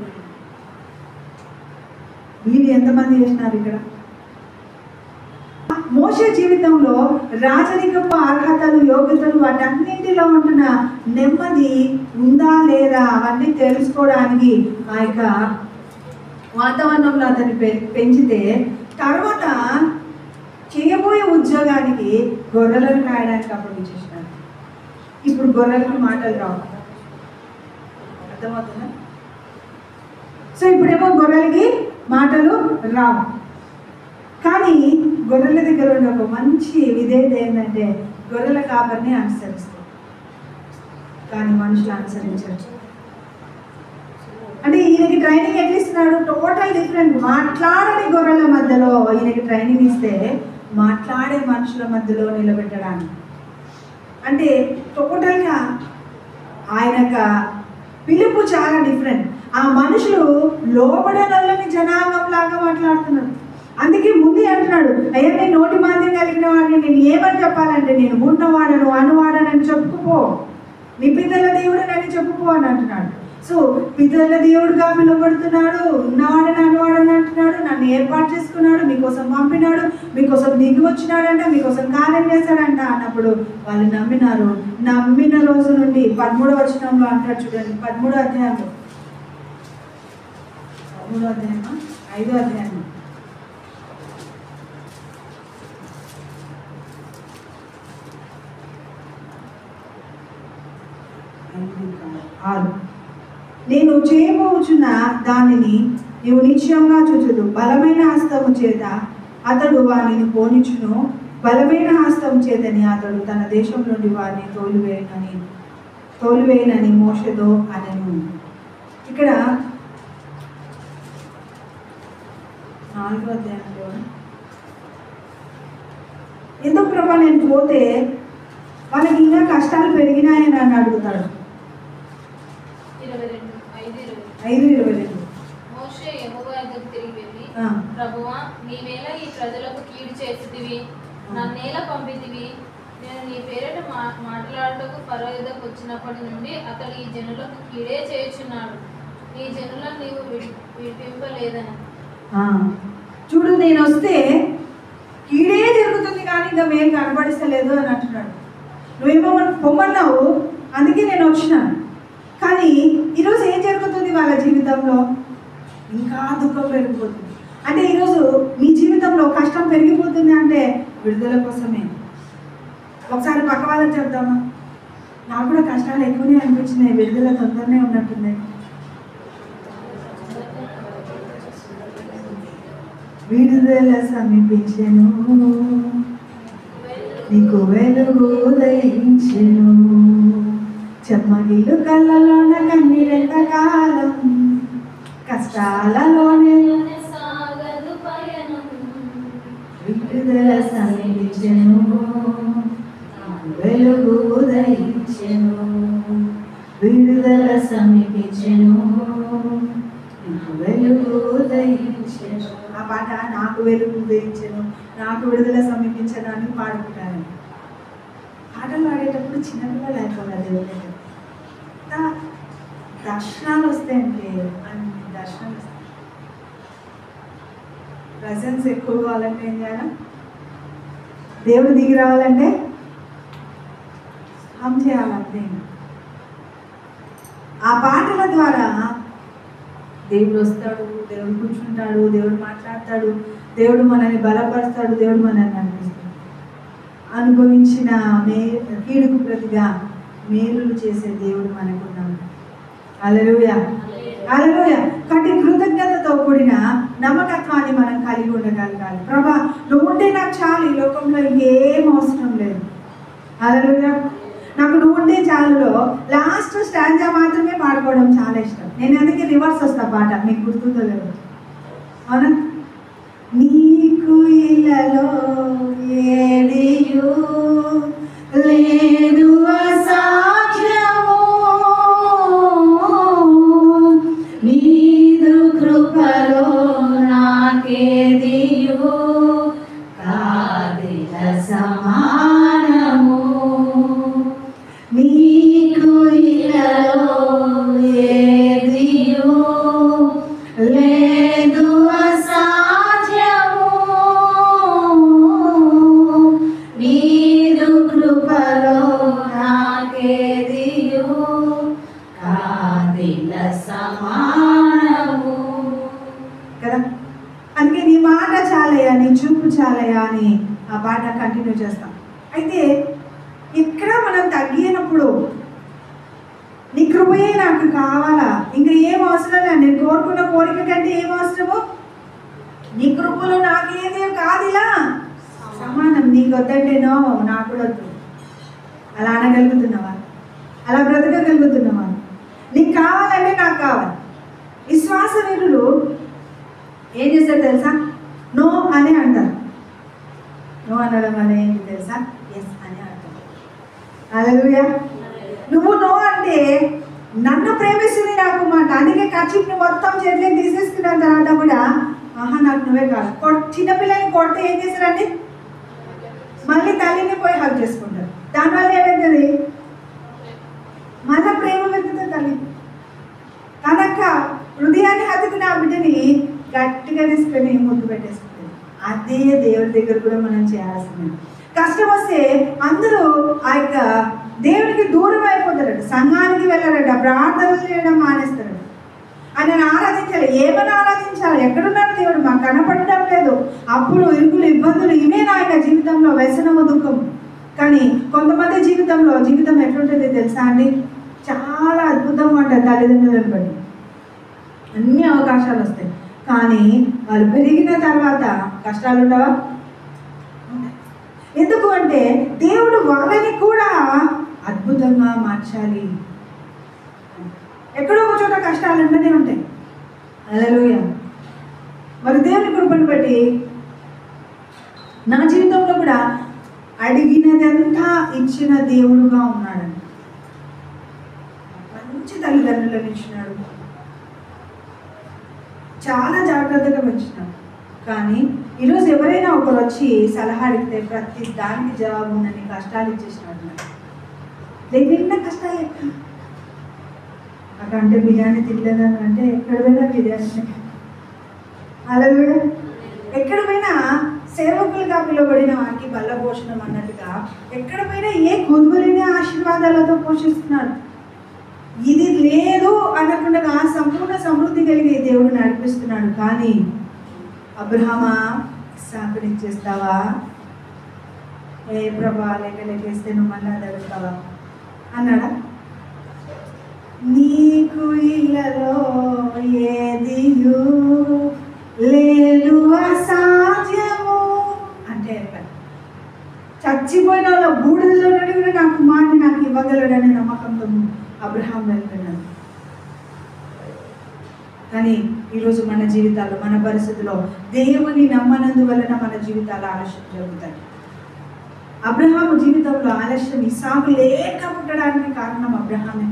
వీరు ఎంతమంది చేసినారు ఇక్కడ? మోషే జీవితంలో రాజరికపు అర్హతలు, యోగ్యతలు, వాటన్నింటిలో ఉంటున్న నెమ్మది ఉందా లేదా అవన్నీ తెలుసుకోవడానికి ఆ యొక్క వాతావరణంలో అతన్ని పెంచితే, తర్వాత చేయబోయే ఉద్యోగానికి గొర్రెలను కాయడానికి అప్పగించేసినాడు. ఇప్పుడు గొర్రెలకు మాటలు రావు. అర్థమవుతుందా? సో ఇప్పుడేమో గొర్రెలకి మాటలు రావు. కానీ గొర్రెల దగ్గర ఉండే ఒక మంచి విధేయత ఏంటంటే గొర్రెల కాపరిని అనుసరిస్తారు, కానీ మనుషులు అనుసరించరు. అంటే ఈయనకి ట్రైనింగ్ ఎట్లా ఇస్తున్నాడు? Total different. మాట్లాడని గొర్రెల మధ్యలో ఈయనకి ట్రైనింగ్ ఇస్తే మాట్లాడే మనుషుల మధ్యలో నిలబెట్టడానికి. అంటే టోటల్గా ఆయన పిలుపు చాలా డిఫరెంట్. ఆ మనుషులు లోబడనల్లని జనాంగం లాగా మాట్లాడుతున్నారు. అందుకే ముందే అంటున్నాడు, అయ్యా నేను నోటి మాంద్యం కలిగిన వాడిని, నేను ఏమని చెప్పాలంటే నేను ఉన్నవాడను అనువాడనని చెప్పుకో, నీ పితల దేవుడు నన్ను చెప్పుకో అని అంటున్నాడు. సో పితల దేవుడుగా పిలువబడుతున్నాడు, ఉన్నవాడని అనువాడని అంటున్నాడు, నన్ను ఏర్పాటు చేసుకున్నాడు, మీకోసం పంపినాడు, మీకోసం దిగి వచ్చినాడంట, మీకోసం కార్యం చేశాడంట అన్నప్పుడు వాళ్ళు నమ్మినారు. నమ్మిన రోజు నుండి 13వ వచనంలో అంటాడు చూడండి, 13వ అధ్యాయంలో, 13వ అధ్యాయమా 5వ అధ్యాయం, నేను చేయబోచున్న దానిని నీవు నిశ్చయంగా చూచుదు, బలమైన హస్తము చేత అతడు వారిని పోనిచును, బలమైన హస్తము చేతని అతడు తన దేశం నుండి వారిని తోలివేయనని మోషేతో అనెను. ఇక్కడ 4వ అధ్యాయంలో ఎందుకు ప్రభా నేను పోతే వాళ్ళకి ఇంకా కష్టాలు పెరిగినాయని అని అడుగుతాడు. 5:22 మోషే యెహోవా యొద్దకు తిరిగి వెళ్ళి, ప్రభువా నీవేళ ఈ ప్రజలకు కీడు చేసితివి, నన్నేల పంపితివి, నేను నీ పేరిట మాట్లాడుటకు ఫరో యొద్దకు వచ్చినప్పటి నుండి అతడు ఈ జనులకు కీడే చేయుచున్నాడు, ఈ జనులను నీవు విడిపింపలేదని. చూడు నేను వస్తే కీడే జరుగుతుంది కానీ ఇంకా మేము కనబడిస్తలేదు అని అంటున్నాడు. నువ్వేమో పొమ్మన్నావు, అందుకే నేను వచ్చినాను. కానీ ఈరోజు ఏం జరుగుతుంది వాళ్ళ జీవితంలో? ఇంకా దుఃఖం పెరిగిపోతుంది. అంటే ఈరోజు మీ జీవితంలో కష్టం పెరిగిపోతుంది అంటే విడుదల కోసమే. ఒకసారి పక్క వాళ్ళకి చెప్దామా, నాకు కూడా కష్టాలు ఎక్కువనే అనిపించినాయి, విడుదల తొందరనే ఉన్నట్టున్నాయి. విడుదల సమీపించెను, నీకు వెలుగు ఉదయించెను, చెమ్మగిలు కళ్ళలోన కన్నీరెంతకాలం, కష్టాలలోనే సాగదు పయనం, విడుదల సమీపించెను, నీకు వెలుగు ఉదయించెను, విడుదల సమీపించెను, నీకు వెలుగు ఉదయించెను. ఆ పాట నాకు వెలుగు ఉదయించెను, నాకు విడుదల సమీపించెను అని పాడుకుంటాను. పాటలు పాడేటప్పుడు చిన్నపిల్లలు అయిపోవాలి. దేవుడి దగ్గర దర్శనాలు వస్తాయంటే అన్ని దర్శనాలు వస్తాయి. ప్రజెన్స్ ఎక్కువ కావాలంటే ఏం చేయాలి? దేవుడు దిగి రావాలంటే హమ్ చేయాలంటే ఆ పాటల ద్వారా దేవుడు వస్తాడు, దేవుడు కూర్చుంటాడు, దేవుడు మాట్లాడతాడు, దేవుడు మనల్ని బలపరుస్తాడు, దేవుడు మనల్ని నడిపిస్తాడు. అనుభవించిన కీడుకు ప్రతిగా మేలులు చేసే దేవుడు మనకున్నాడు. హల్లెలూయా, హల్లెలూయా. కాబట్టి కృతజ్ఞతతో కూడిన నమ్మకత్వాన్ని మనం కలిగి ఉండగలగాలి. ప్రభా, నువ్వు ఉంటే నాకు చాలు, ఈ లోకంలో ఇంకేం అవసరం లేదు. హల్లెలూయా. నాకు నువ్వు ఉంటే చాలులో లాస్ట్ స్టాంజా మాత్రమే పాడుకోవడం చాలా ఇష్టం. నేను అందుకే రివర్స్ వస్తా పాట, మీకు గుర్తుందో లేదు. అవునా? నీకు ఇళ్ళలో ఏడియు లేదు అసాధ్యము, నీదు కృపలో నాకేదియు కాదిల సమానము. నీకు ఇళ్ళలో ఏదియు లేదు అసాధ్యము, నీదు కృపలో నాకేదియు కాదిల సమానము. కదా, అందుకే నీ మాట చాలయ్యా, నీ చూపు చాలయ్యా అని ఆ పాట కంటిన్యూ చేస్తాం. అయితే ఇక్కడ మనం తగ్గినప్పుడు నీ కృపయే నాకు కావాలా, ఇంకా ఏం అవసరం లేదు, నేను కోరుకున్న కోరిక కంటే ఏం అవసరము, నీ కృపలో నాకేది కాదిలా సమానం. నీకు వద్దంటేనో నాకు కూడా వద్దు, అలా అనగలుగుతున్నావా? అలా బ్రతకగలుగుతున్నావా? నీకు కావాలంటే నాకు కావాలి. విశ్వాస వీరులు ఏం చేస్తారు తెలుసా? నో అని అంటారు. నో అనడం అనేది తెలుసా? ఎస్ అని అంటారు. హల్లెలూయా. నువ్వు నో అంటే నన్ను ప్రేమిస్తుంది నాకు మాట. అందుకే కచ్చిప్ని మొత్తం చేతికి తీసేసుకున్న తర్వాత కూడా ఆహా నాకు నువ్వే కాదు. చిన్నపిల్లల్ని కొడితే ఏం చేశారండి? మళ్ళీ తల్లిని పోయి హగ్ చేసుకుంటారు. దానివల్ల ఏమవుతుంది? మళ్ళా ప్రేమ పెరుగుతుంది తల్లి. కనుక హృదయాన్ని హత్తుకుని ఆ బిడ్డని గట్టిగా తీసుకొని ముద్దు పెట్టేసుకుంటుంది. అదే దేవుడి దగ్గర కూడా మనం చేయాల్సింది. కష్టం వస్తే అందరూ ఆ యొక్క దేవుడికి దూరం అయిపోతారట, సంఘానికి వెళ్ళారట, ప్రార్థనలు చేయడం మానేస్తారట. ఆయన ఆరాధించాలి. ఏమని ఆరాధించాలి? ఎక్కడున్నాడు దేవుడు? మాకు కనపడడం లేదు. అప్పుడు ఇరుకులు, ఇబ్బందులు ఇవే నా యొక్క జీవితంలో వ్యసనము, దుఃఖము. కానీ కొంతమంది జీవితం ఎట్లుంటుంది తెలుసా అండి? చాలా అద్భుతంగా ఉంటుంది. తల్లిదండ్రులను బట్టి అన్ని అవకాశాలు వస్తాయి, కానీ వాళ్ళు పెరిగిన తర్వాత కష్టాలు ఉండవా? ఎందుకు అంటే దేవుడు వాళ్ళని కూడా అద్భుతంగా మార్చాలి. ఎక్కడో ఒక చోట కష్టాలు ఉంటూనే ఉంటాయి. హల్లెలూయా. మరి దేవుని కృపను బట్టి నా జీవితంలో కూడా అడిగినదంతా ఇచ్చిన దేవుడుగా ఉన్నాడండి. మంచి తల్లిదండ్రులను ఇచ్చినాడు, చాలా జాగ్రత్తగా పెంచినాడు. కానీ ఈరోజు ఎవరైనా ఒకరు వచ్చి సలహా అడిగితే ప్రతి దానికి జవాబు ఉందని కష్టాలు ఇచ్చేసినాడు. నిన్న కష్టాలు ఎక్కడ? అక్కడంటే బిర్యానీ తినలేదని అంటే ఎక్కడ పోయినా బిర్యానీ. హల్లెలూయా. ఎక్కడ పోయినా సేవకులుగా పిలువబడిన వారికి బల్ల పోషణం అన్నట్టుగా ఎక్కడ పోయినా ఏ కొనుగోలేని ఆశీర్వాదాలతో పోషిస్తున్నాడు. ఇది లేదు అనకుండా సంపూర్ణ సమృద్ధి కలిగి దేవుడు నడిపిస్తున్నాడు. కానీ అబ్రహామా, ఇస్సాకునిచ్చేస్తావా? ఏ ప్రభా, లేకేస్తే నువ్వు మళ్ళా జరుగుతావా అన్నాడా? నీకు ఇళ్ళలో ఏదియు లేదు అసాధ్యము అంటే చచ్చిపోయిన వాళ్ళ బూడిదలో నుండి కూడా నా కుమారుని నాకు ఇవ్వగలడనే నమ్మకంతో అబ్రహాం వెళ్తున్నాడు. కానీ ఈరోజు మన జీవితాల్లో, మన పరిస్థితుల్లో దేవుని నమ్మనందువలన మన జీవితాలు ఆలస్యం జరుగుతాయి. అబ్రహాము జీవితంలో ఆలస్యం, ఇస్సాకు లేక పుట్టడానికి కారణం అబ్రహామే.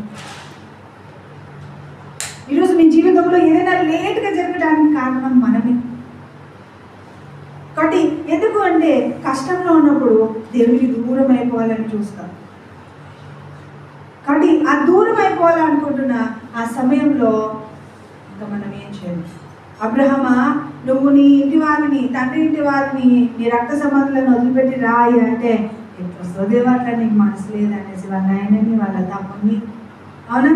ఈరోజు మీ జీవితంలో ఏదైనా లేట్గా జరగడానికి కారణం మనమే. కాబట్టి ఎందుకు అంటే కష్టంలో ఉన్నప్పుడు దేవునికి దూరం అయిపోవాలని చూస్తాం. కాబట్టి ఆ దూరం అయిపోవాలనుకుంటున్న ఆ సమయంలో ఇంకా మనం ఏం చేయాలి? అబ్రహమా, నువ్వు నీ ఇంటి వారిని, తండ్రి ఇంటి వారిని, నీ రక్త సంబంధాలను వదిలిపెట్టి రాయి అంటే ఎట్లా వస్తుందేవో అట్లా నీకు మనసు లేదనేసి వాళ్ళ ఆయనని, వాళ్ళ తమ్ముని, అవునా,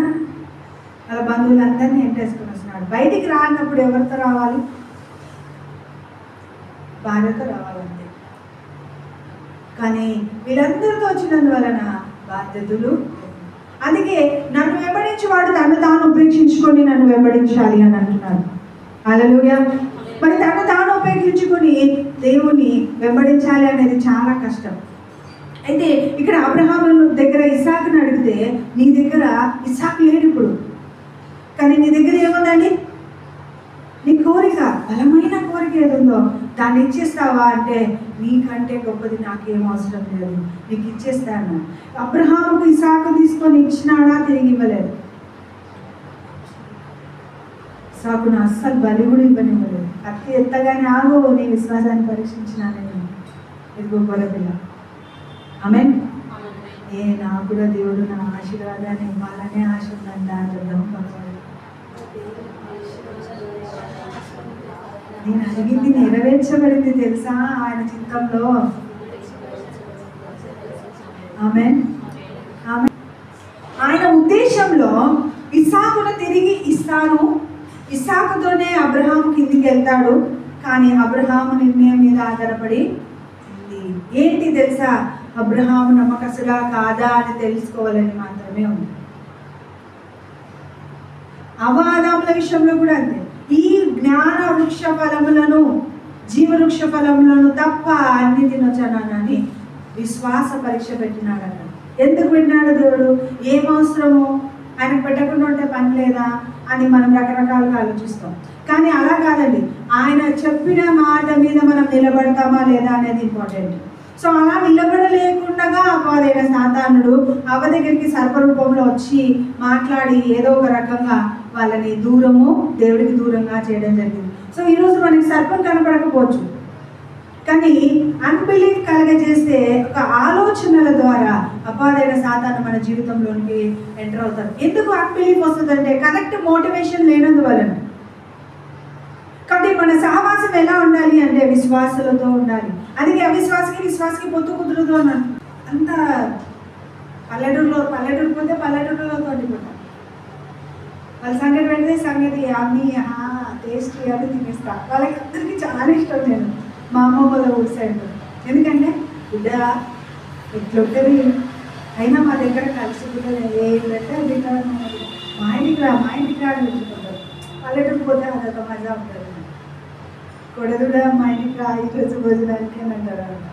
వాళ్ళ వాళ్ళ బంధువులందరినీ ఎంటేసుకొని వస్తున్నాడు. బయటికి రానప్పుడు ఎవరితో రావాలి? భార్యతో రావాలంతే. కానీ వీళ్ళందరితో వచ్చినందువలన బాధ్యతలు. అందుకే నన్ను వెంబడించేవాడు తను తాను ఉపేక్షించుకొని నన్ను వెంబడించాలి అని అంటున్నాడు. హల్లెలూయా. మరి తను తాను ఉపేక్షించుకొని దేవుని వెంబడించాలి అనేది చాలా కష్టం. అయితే ఇక్కడ అబ్రహాము దగ్గర ఇస్సాకుని అడిగితే, నీ దగ్గర ఇస్సాకు లేడు ఇప్పుడు, కానీ నీ దగ్గర ఏముందండి? నీ కోరిక, బలమైన కోరిక ఏదుందో దాన్ని ఇచ్చేస్తావా అంటే, నీకంటే గొప్పది నాకేం అవసరం లేదు, నీకు ఇచ్చేస్తాను. అబ్రహాముకు ఇస్సాకు తీసుకొని ఇచ్చినాడా? తిరిగి ఇవ్వలేదు. ఇస్సాకును అస్సలు బలి కూడా ఇవ్వనివ్వలేదు. కత్తి ఎత్తగానే ఆగు, నీ విశ్వాసాన్ని పరీక్షించినానని. ఇదిగో గొర్రెపిల్ల. ఆమేన్. నాకు కూడా దేవుడు నా ఆశీర్వాదాన్ని ఇవ్వాలనే ఆశ ఉందంట. నేను అడిగింది నెరవేర్చబడింది తెలుసా ఆయన చిత్తంలో. ఆమేన్. ఆమేన్. ఆయన ఉద్దేశంలో ఇస్సాకును తిరిగి ఇస్తాను, ఇస్సాకుతోనే అబ్రహాము కిందికి వెళ్తాడు. కానీ అబ్రహాము నిర్ణయం మీద ఆధారపడి ఏంటి తెలుసా, అబ్రహాము నమ్మకస్తుడా కాదా అని తెలుసుకోవాలని మాత్రమే ఉంది. అవాదాముల విషయంలో కూడా అంతే. ఈ జ్ఞాన వృక్ష ఫలములను, జీవవృక్ష ఫలములను తప్ప అన్ని తినొచ్చానని విశ్వాస పరీక్ష పెట్టినాడట. ఎందుకు పెట్టినాడు దేవుడు? ఏం అవసరము, ఆయనకు పెట్టకుండా ఉంటే పని లేదా అని మనం రకరకాలుగా ఆలోచిస్తాం. కానీ అలా కాదండి. ఆయన చెప్పిన మాట మీద మనం నిలబడతామా లేదా అనేది ఇంపార్టెంట్. సో అలా నిలబడలేకుండా అపవాదైన సాతానుడు అవ్వ దగ్గరికి సర్పరూపంలో వచ్చి మాట్లాడి ఏదో ఒక రకంగా వాళ్ళని దూరము, దేవుడికి దూరంగా చేయడం జరిగింది. సో ఈరోజు మనకి సర్పం కనపడకపోవచ్చు, కానీ అన్బిలీఫ్ కలగజేసే ఒక ఆలోచనల ద్వారా అపవాదైన సాతాను మన జీవితంలోనికి ఎంటర్ అవుతారు. ఎందుకు అన్బిలీఫ్ వస్తుందంటే కరెక్ట్ మోటివేషన్ లేనందువలన. కాబట్టి మన సహవాసం ఎలా ఉండాలి అంటే విశ్వాసులతో ఉండాలి. అందుకే విశ్వాసకి పొత్తు కుదరదు అన్నాను. అంత పల్లెటూరు పోతే పల్లెటూరులో తోడిపోతాం. వాళ్ళ సంగతి పెడితే సంగతి అన్నీ టేస్ట్ అని తినేస్తా. వాళ్ళకి అందరికీ చాలా ఇష్టం. నేను మా అమ్మ వాళ్ళ ఊరి సైడ్, ఎందుకంటే బిడ్డ ఎట్లుంటుంది అయినా మా దగ్గర కలిసి కూడా ఏంటంటే బిడ్డ మా ఇంటికి రా అని పెట్టుకుంటారు. పల్లెటూరు పోతే అదొక మజా ఉంటుంది. కొడదుడా మా ఇంటికి రా ఈరోజు భోజనానికి అని అంటారు అనమాట.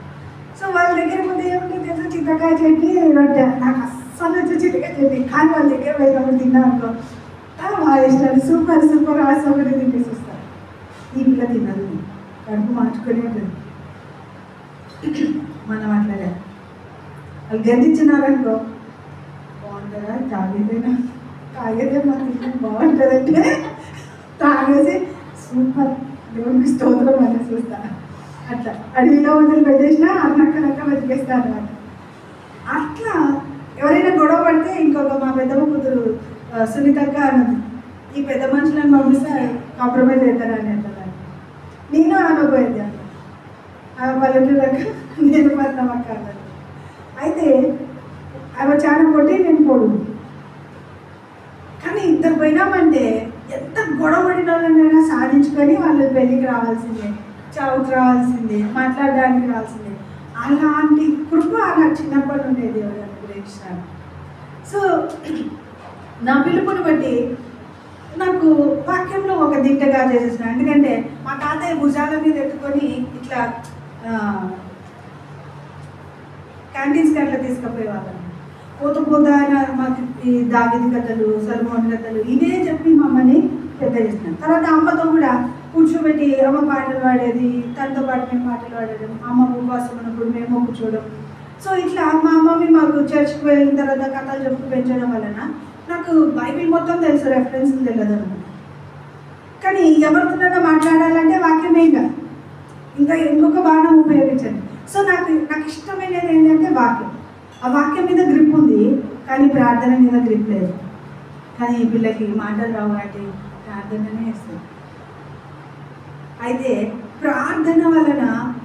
సో వాళ్ళ దగ్గర ముందు ఏముంటుంది తెలుసు, చింతకాయ చట్నీ రొట్టె. నాకు అస్సలు వచ్చి చింతకాయ చట్నీ, కానీ వాళ్ళ దగ్గర పోయినప్పుడు తిన్నా అనుకో మా ఇష్టాలు సూపర్ ఆశ ఒకటి తినేసి వస్తారు. ఈ పిల్ల తిన్నది, కడుపు మార్చుకొని ఉంటుంది. మనం అట్లాగే వాళ్ళు గంధించినారనుకో, బాగుంటుందా తాగేదే మా తిన్న బాగుంటుందంటే తాగేసి సూపర్ దేవునికి స్తోత్రం అని చూస్తాను. అట్లా అడవిలో వదిలి పెట్టేసినా అన్నక్క బతికేస్తాను అనమాట. అట్లా ఎవరైనా గొడవ పడితే ఇంకొక మా పెద్దమ్మ కూతురు సునీతక్క అన్నది, ఈ పెద్ద మనుషులను పంపిస్తే కాంప్రమైజ్ అవుతారా అని అంటారు. నేను ఆమె పోయేది అన్న, ఆమె పల్లెటూరక్క నేను పడతామక్క అన్నది. అయితే ఆమె చాలా కొట్టి నేను పోడు. కానీ ఇద్దరు పోయినామంటే ఎంత గొడవ పడిన వాళ్ళనైనా సాధించుకొని వాళ్ళు పెళ్ళికి రావాల్సిందే, చావుకి రావాల్సిందే, మాట్లాడడానికి రావాల్సిందే. అలాంటి కృప నాకు చిన్నప్పటి నుండి దేవుడు అనుగ్రహించినాడు. సో నా పిలుపుని బట్టి నాకు వాక్యంలో ఒక దిట్టగా చేసేసిన. ఎందుకంటే మా తాతయ్య భుజాల మీద ఎత్తుకొని ఇట్లా క్యాంటీన్స్కి అట్లా తీసుకుపోయేవాళ్ళం. పోత ఆయన మాకు ఈ దావీదు కథలు, సల్మోన్ కథలు ఇదే చెప్పి మమ్మల్ని పెద్ద చేసినాం. తర్వాత అమ్మతో కూడా కూర్చోబెట్టి అమ్మ పాటలు పాడేది, తనతో పాటు మేము పాటలు పాడేది. అమ్మ ఉపవాసం ఉన్నప్పుడు మేము కూర్చోవడం. సో ఇట్లా మా మమ్మీ మాకు చర్చ్కి వెళ్ళిన తర్వాత కథలు చెప్పు పెంచడం వలన నాకు బైబిల్ మొత్తం తెలుసు, రెఫరెన్స్లు తెలియదు అనమాట. కానీ ఎవరితోనైనా మాట్లాడాలంటే వాక్యమే ఇంకా ఇంకొక బాణం ఉపయోగించండి. సో నాకు ఇష్టమైనది ఏంటంటే వాక్యం. ఆ వాక్యం మీద గ్రిప్ ఉంది, కానీ ప్రార్థన మీద గ్రిప్ లేదు. కానీ ఈ పిల్లకి మాటలు రావు కాబట్టి ప్రార్థననే ఇస్తుంది. అయితే ప్రార్థన వలన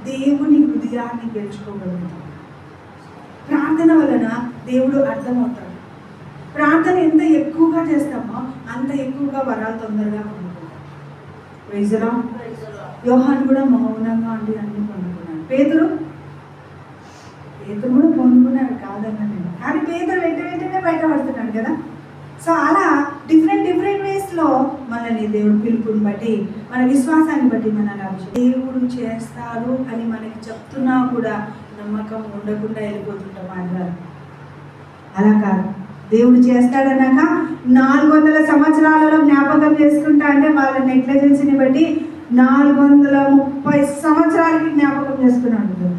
దేవుని హృదయాన్ని గెలుచుకోగలుగుతాం. ప్రార్థన వలన దేవుడు అర్థమవుతాడు. ప్రార్థన ఎంత ఎక్కువగా చేస్తామో అంత ఎక్కువగా వరాలు తొందరగా పొందుకుంటాం. Praise the Lord. యోహాను కూడా మౌనంగా ఉండి అన్ని పొందుకున్నాడు. పేతురు కూడా పొందుకున్నాడు కాదన్నా నేను, కానీ పేతురు వెంటనే బయటపడుతున్నాడు కదా. సో అలా డిఫరెంట్ వేస్లో మనల్ని దేవుడు పిలుపుని బట్టి, మన విశ్వాసాన్ని బట్టి మనల్ని దేవుడు చేస్తారు అని మనకి చెప్తున్నా కూడా నమ్మకం ఉండకుండా వెళ్ళిపోతుంటాం మాట్లాడారు. అలా కాదు, దేవుడు చేస్తాడన్నాక 400 సంవత్సరాలలో జ్ఞాపకం చేసుకుంటా అంటే వాళ్ళ నెగ్లిజెన్స్ని బట్టి 430 సంవత్సరాలకి జ్ఞాపకం చేసుకున్నాడు.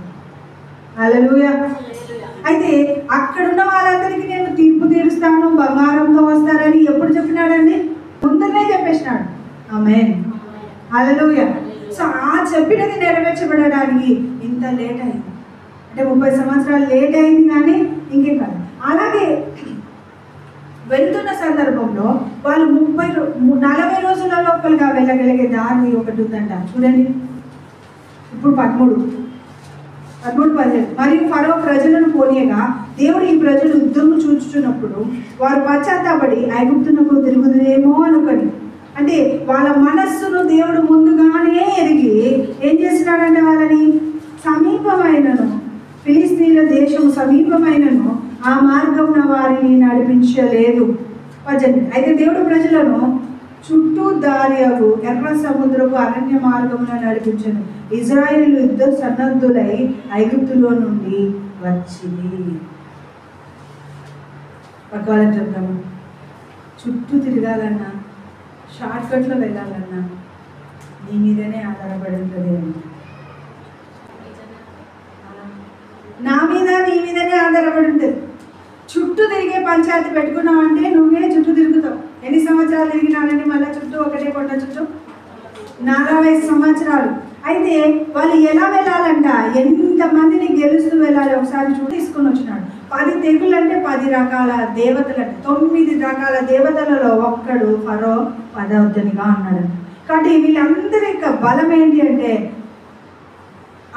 హల్లెలూయా. అయితే అక్కడున్న వాళ్ళందరికీ నేను తీర్పు తీరుస్తాను, బంగారంతో వస్తారని ఎప్పుడు చెప్పినాడండి? ముందునే చెప్పేసినాడు. ఆమేన్. హల్లెలూయా. సో ఆ చెప్పినది నెరవేర్చబడడానికి ఇంత లేట్ అయింది అంటే 30 సంవత్సరాలు లేట్ అయింది, కానీ ఇంకేం కాదు. అలాగే వెళ్తున్న సందర్భంలో వాళ్ళు 40 రోజుల లోపలిగా వెళ్ళగలిగే దారి ఒకటి ఉందంట. చూడండి ఇప్పుడు 13:17 మరియు ఫరో ప్రజలను పోనీయగా దేవుడు ఈ ప్రజలు యుద్ధము చూచుచున్నప్పుడు వారు పశ్చాత్తాపడి ఐగుప్తునకు తిరుగుదురేమో అనుకొని, అంటే వాళ్ళ మనస్సును దేవుడు ముందుగానే ఎరిగి ఏం చేస్తున్నాడంటే వాళ్ళని సమీపమైనను, ఫిలిస్తీన్ల దేశం సమీపమైనను ఆ మార్గమున వారిని నడిపించలేదు. 18 అయితే దేవుడు ప్రజలను చుట్టూ దారియగు ఎర్ర సముద్రపు అరణ్య మార్గమున నడిపించను. ఇజ్రాయేలు యుద్ధ సన్నద్ధులై ఐగుప్తులో నుండి వచ్చింది. పక్కవాళ్ళకి చెప్తాము, చుట్టూ తిరగాలన్నా, షార్ట్ కట్లో వెళ్ళాలన్నా నీ మీదనే ఆధారపడి ఉంటుంది. నా మీద నీ మీదనే ఆధారపడి ఉంటుంది. చుట్టూ తిరిగే పంచాయతీ పెట్టుకున్నావు అంటే నువ్వే చుట్టూ తిరుగుతావు. ఎన్ని సంవత్సరాలు తిరిగినారండి? మళ్ళీ చుట్టూ ఒకటే కొండ చుట్టూ 40 సంవత్సరాలు. అయితే వాళ్ళు ఎలా వెళ్ళాలంట? ఎంతమందిని గెలుస్తూ వెళ్ళాలి ఒకసారి తీసుకొని వచ్చినాడు. 10 తెగులు అంటే 10 రకాల దేవతలు అంటే 9 రకాల దేవతలలో ఒక్కడు ఫరో 10వదిగా ఉన్నాడు. కాబట్టి వీళ్ళందరి యొక్క బలం ఏంటి అంటే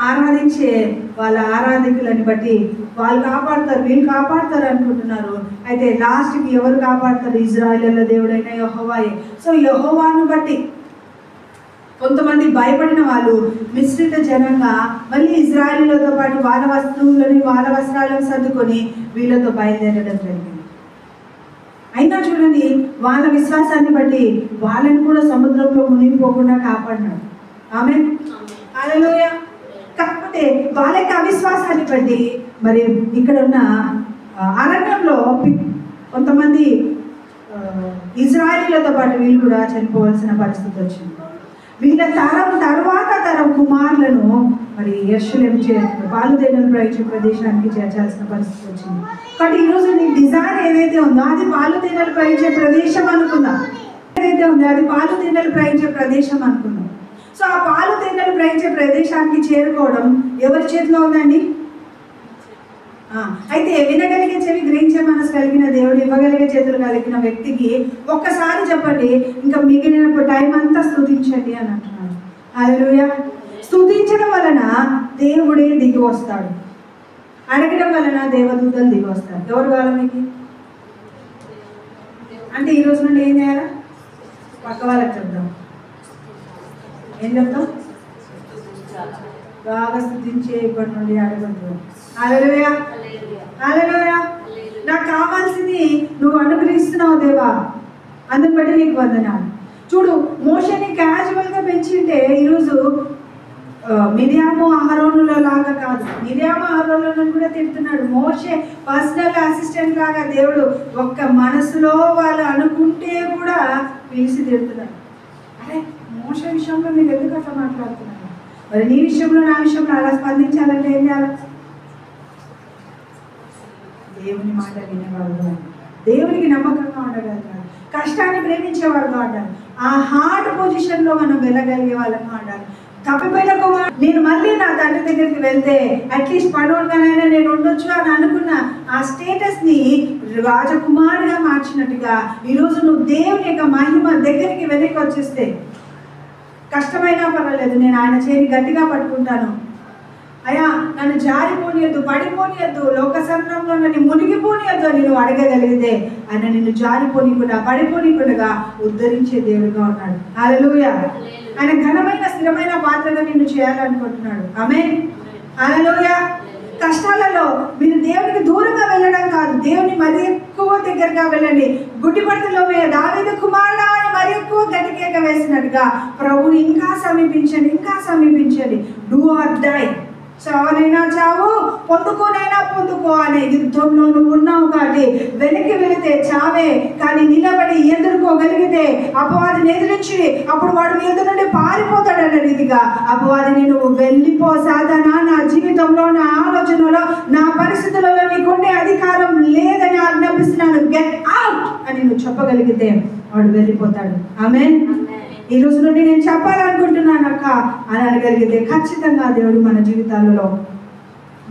ఆరాధించే వాళ్ళ ఆరాధికులని బట్టి వాళ్ళు కాపాడుతారు, వీళ్ళు కాపాడుతారు అనుకుంటున్నారు. అయితే లాస్ట్కి ఎవరు కాపాడుతారు? ఇజ్రాయేలీయుల దేవుడైన యెహోవాయే. సో యెహోవాను బట్టి కొంతమంది భయపడిన వాళ్ళు మిశ్రిత జనంగా మళ్ళీ ఇజ్రాయేలీలతో పాటు వాళ్ళ వస్తువులని, వాళ్ళ వస్త్రాలను సర్దుకొని వీళ్ళతో బయలుదేరడం జరిగింది. అయినా చూడండి, వాళ్ళ విశ్వాసాన్ని బట్టి వాళ్ళని కూడా సముద్రంలో మునిగిపోకుండా కాపాడినాడు. ఆమేన్. హల్లెలూయా. కాకపోతే వాళ్ళ యొక్క అవిశ్వాసాన్ని బట్టి మరి ఇక్కడ ఉన్న అరణ్యంలో కొంతమంది ఇజ్రాయేలీలతో పాటు వీళ్ళు కూడా చనిపోవాల్సిన పరిస్థితి వచ్చింది. వీళ్ళ తర్వాత తరం కుమారులను మరి యెరూషలేము పాలుతేనెలు ప్రవహించే ప్రదేశానికి చేర్చాల్సిన పరిస్థితి వచ్చింది. కాబట్టి ఈరోజు నీ డిజైన్ ఏదైతే ఉందో అది పాలుతేనెలు ప్రవహించే ప్రదేశం అనుకుందాం. ఏదైతే ఉందో అది పాలుతేనెలు ప్రవహించే ప్రదేశం అనుకుందాం. సో ఆ పాలుతేనెలు ప్రవహించే ప్రదేశానికి చేరుకోవడం ఎవరి చేతిలో ఉందండి? అయితే వినగలిగే చెవి, గ్రహించే మనసు కలిగిన దేవుడు, ఇవ్వగలిగే చేతులు కలిగిన వ్యక్తికి ఒక్కసారి చెప్పండి, ఇంకా మిగిలిన టైం అంతా స్తుతించండి అని అంటున్నాడు. హల్లెలూయా. స్తుతించడం వలన దేవుడే దిగి వస్తాడు, అడగడం వలన దేవదూతలు దిగి వస్తారు. ఎవరు కావాలి మీకు? అంటే ఈరోజు నుండి ఏం చేయాలా? పక్క వాళ్ళకి చెప్దాం. ఏం చెప్తాం? బాగా స్తుతించే ఇప్పటి నుండి అడగద్దు. హల్లెలూయా. హల్లెలూయా. నాకు కావాల్సింది నువ్వు అనుగ్రహిస్తున్నావు దేవా, అందుని బట్టి నీకు వందనాలు. చూడు, మోషేని క్యాజువల్గా పెంచింటే ఈరోజు మిరియాము అహరోనుల లాగా కాదు, మిరియాము అహరోనులను కూడా తిడుతున్నాడు. మోషే పర్సనల్ అసిస్టెంట్ లాగా దేవుడు ఒక్క మనసులో వాళ్ళు అనుకుంటే కూడా పిలిచి తిడుతున్నాడు. అరే మోషే విషయంలో మీరు ఎందుకు అట్లా మాట్లాడుతున్నారు? మరి నీ విషయంలో, నా విషయంలో అలా స్పందించాలంటే ఏం చేయాలి? దేవుని మాట వినేవాడు కాదు, దేవునికి నమ్మకంగా ఉండగలగాలి, కష్టాన్ని ప్రేమించేవాడు కావాలి, ఆ హార్డ్ పొజిషన్లో మనం వెళ్ళగలిగే వాళ్ళం ఆడాలి. తప్పిపోయిన కుమార్ నేను మళ్ళీ నా తండ్రి దగ్గరికి వెళ్తే అట్లీస్ట్ పడవగానైనా నేను ఉండొచ్చు అని అనుకున్న ఆ స్టేటస్ని రాజకుమారుడిగా మార్చినట్టుగా ఈరోజు నువ్వు దేవుని యొక్క మహిమ దగ్గరికి వెనక్కి వచ్చేస్తే కష్టమైనా పర్వాలేదు, నేను ఆయన చేయి గట్టిగా పట్టుకుంటాను అయ్యా నన్ను జారిపోనియద్దు, పడిపోనియద్దు, లోక సంద్రంలో నన్ను మునిగిపోనియద్దు అని నువ్వు అడగగలిగితే ఆయన నిన్ను జారిపోనికుండా పడిపోనికుండా ఉద్ధరించే దేవుడుగా ఉన్నాడు. హల్లెలూయా. ఆయన ఘనమైన స్థిరమైన పాత్రగా నిన్ను చేయాలనుకుంటున్నాడు. ఆమేన్. హల్లెలూయా. కష్టాలలో మీరు దేవునికి దూరంగా వెళ్ళడం కాదు, దేవుని మరి ఎక్కువ దగ్గరగా వెళ్ళండి. గుడ్డిపట్టులో దావీదు కుమారుడా అని మరి ఎక్కువ గట్టికేక వేసినట్టుగా ప్రభుని ఇంకా సమీపించండి, ఇంకా సమీపించండి. డూ ఆర్ డై, చావనైనా చావు, పొందుకోనైనా పొందుకో అనే యుద్ధంలో నువ్వు ఉన్నావు. కాబట్టి వెనక్కి వెళితే చావే, కానీ నిలబడి ఎదుర్కోగలిగితే అపవాదిని ఎదిరించి అప్పుడు వాడు నీ ఎదురు నుండి పారిపోతాడు అన్న రీతిగా అపవాదిని నువ్వు వెళ్ళిపో సాధన, నా జీవితంలో, నా ఆలోచనలో, నా పరిస్థితులలో నీకుండే అధికారం లేదని ఆజ్ఞాపిస్తున్నాను, గెట్ అవుట్ అని నువ్వు చెప్పగలిగితే వాడు వెళ్ళిపోతాడు. ఆమేన్. ఈ రోజు నుండి నేను చెప్పాలనుకుంటున్నాను అక్క అని అనగలిగితే ఖచ్చితంగా దేవుడు మన జీవితాలలో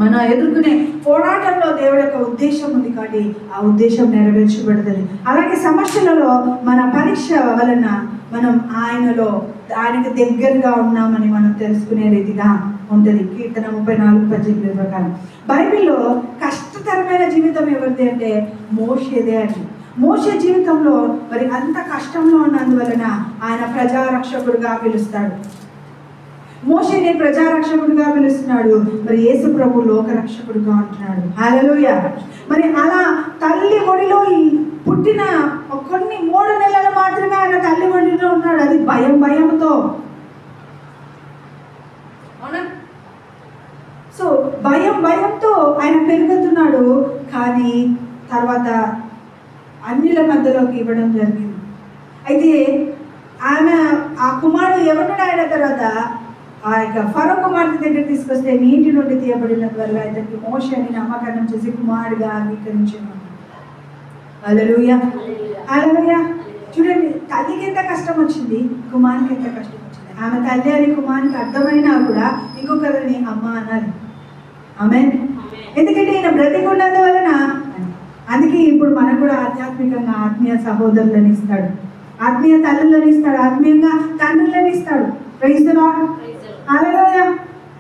మన ఎదుర్కొనే పోరాటంలో దేవుడి యొక్క ఉద్దేశం ఉంది. కాబట్టి ఆ ఉద్దేశం నెరవేర్చబడుతుంది. అలాగే సమస్యలలో మన పరీక్ష వలన మనం ఆయనకి దగ్గరగా ఉన్నామని మనం తెలుసుకునే రీతిగా ఉంటుంది. కీర్తన 34:18 ప్రకారం బైబిల్లో కష్టతరమైన జీవితం ఎవరిది అంటే మోషేదే అని. మోషే జీవితంలో మరి అంత కష్టంలో ఉన్నందువలన ఆయన ప్రజారక్షకుడుగా పిలుస్తాడు. మోషేని ప్రజారక్షకుడిగా పిలుస్తున్నాడు. మరి యేసు ప్రభు లోకరక్షకుడుగా ఉంటున్నాడు. హల్లెలూయా. మరి అలా తల్లి ఒడిలో పుట్టిన కొన్ని 3 నెలలు మాత్రమే ఆయన తల్లి ఒడిలో ఉన్నాడు. అది భయంతో. అవునా? సో భయంతో ఆయన పెరుగుతున్నాడు. కానీ తర్వాత అన్నిల మధ్యలోకి ఇవ్వడం జరిగింది. అయితే ఆ కుమారుడు ఎవరిని అయిన తర్వాత ఆ యొక్క ఫరో కుమార్తె దగ్గర తీసుకొస్తే నీటి నుండి తీయబడినందువల్ల ఇతనికి మోషే అని నామకరణం చేసి కుమారుడిగా అంగీకరించాను. హల్లెలూయా. హల్లెలూయా. చూడండి, తల్లికి ఎంత కష్టం వచ్చింది, కుమారునికి ఎంత కష్టం వచ్చింది. ఆమె తల్లి అని కుమారునికి అర్థమైనా కూడా ఇంకొకరిని అమ్మ అనాలి. ఆమేన్. ఎందుకంటే ఈయన బ్రతికున్నందువలన. అందుకే ఇప్పుడు మనకు కూడా ఆధ్యాత్మికంగా ఆత్మీయ సహోదరులను ఇస్తాడు, ఆత్మీయ తల్లులను ఇస్తాడు, ఆత్మీయంగా తండ్రులను ఇస్తాడు. Praise the Lord. హల్లెలూయా.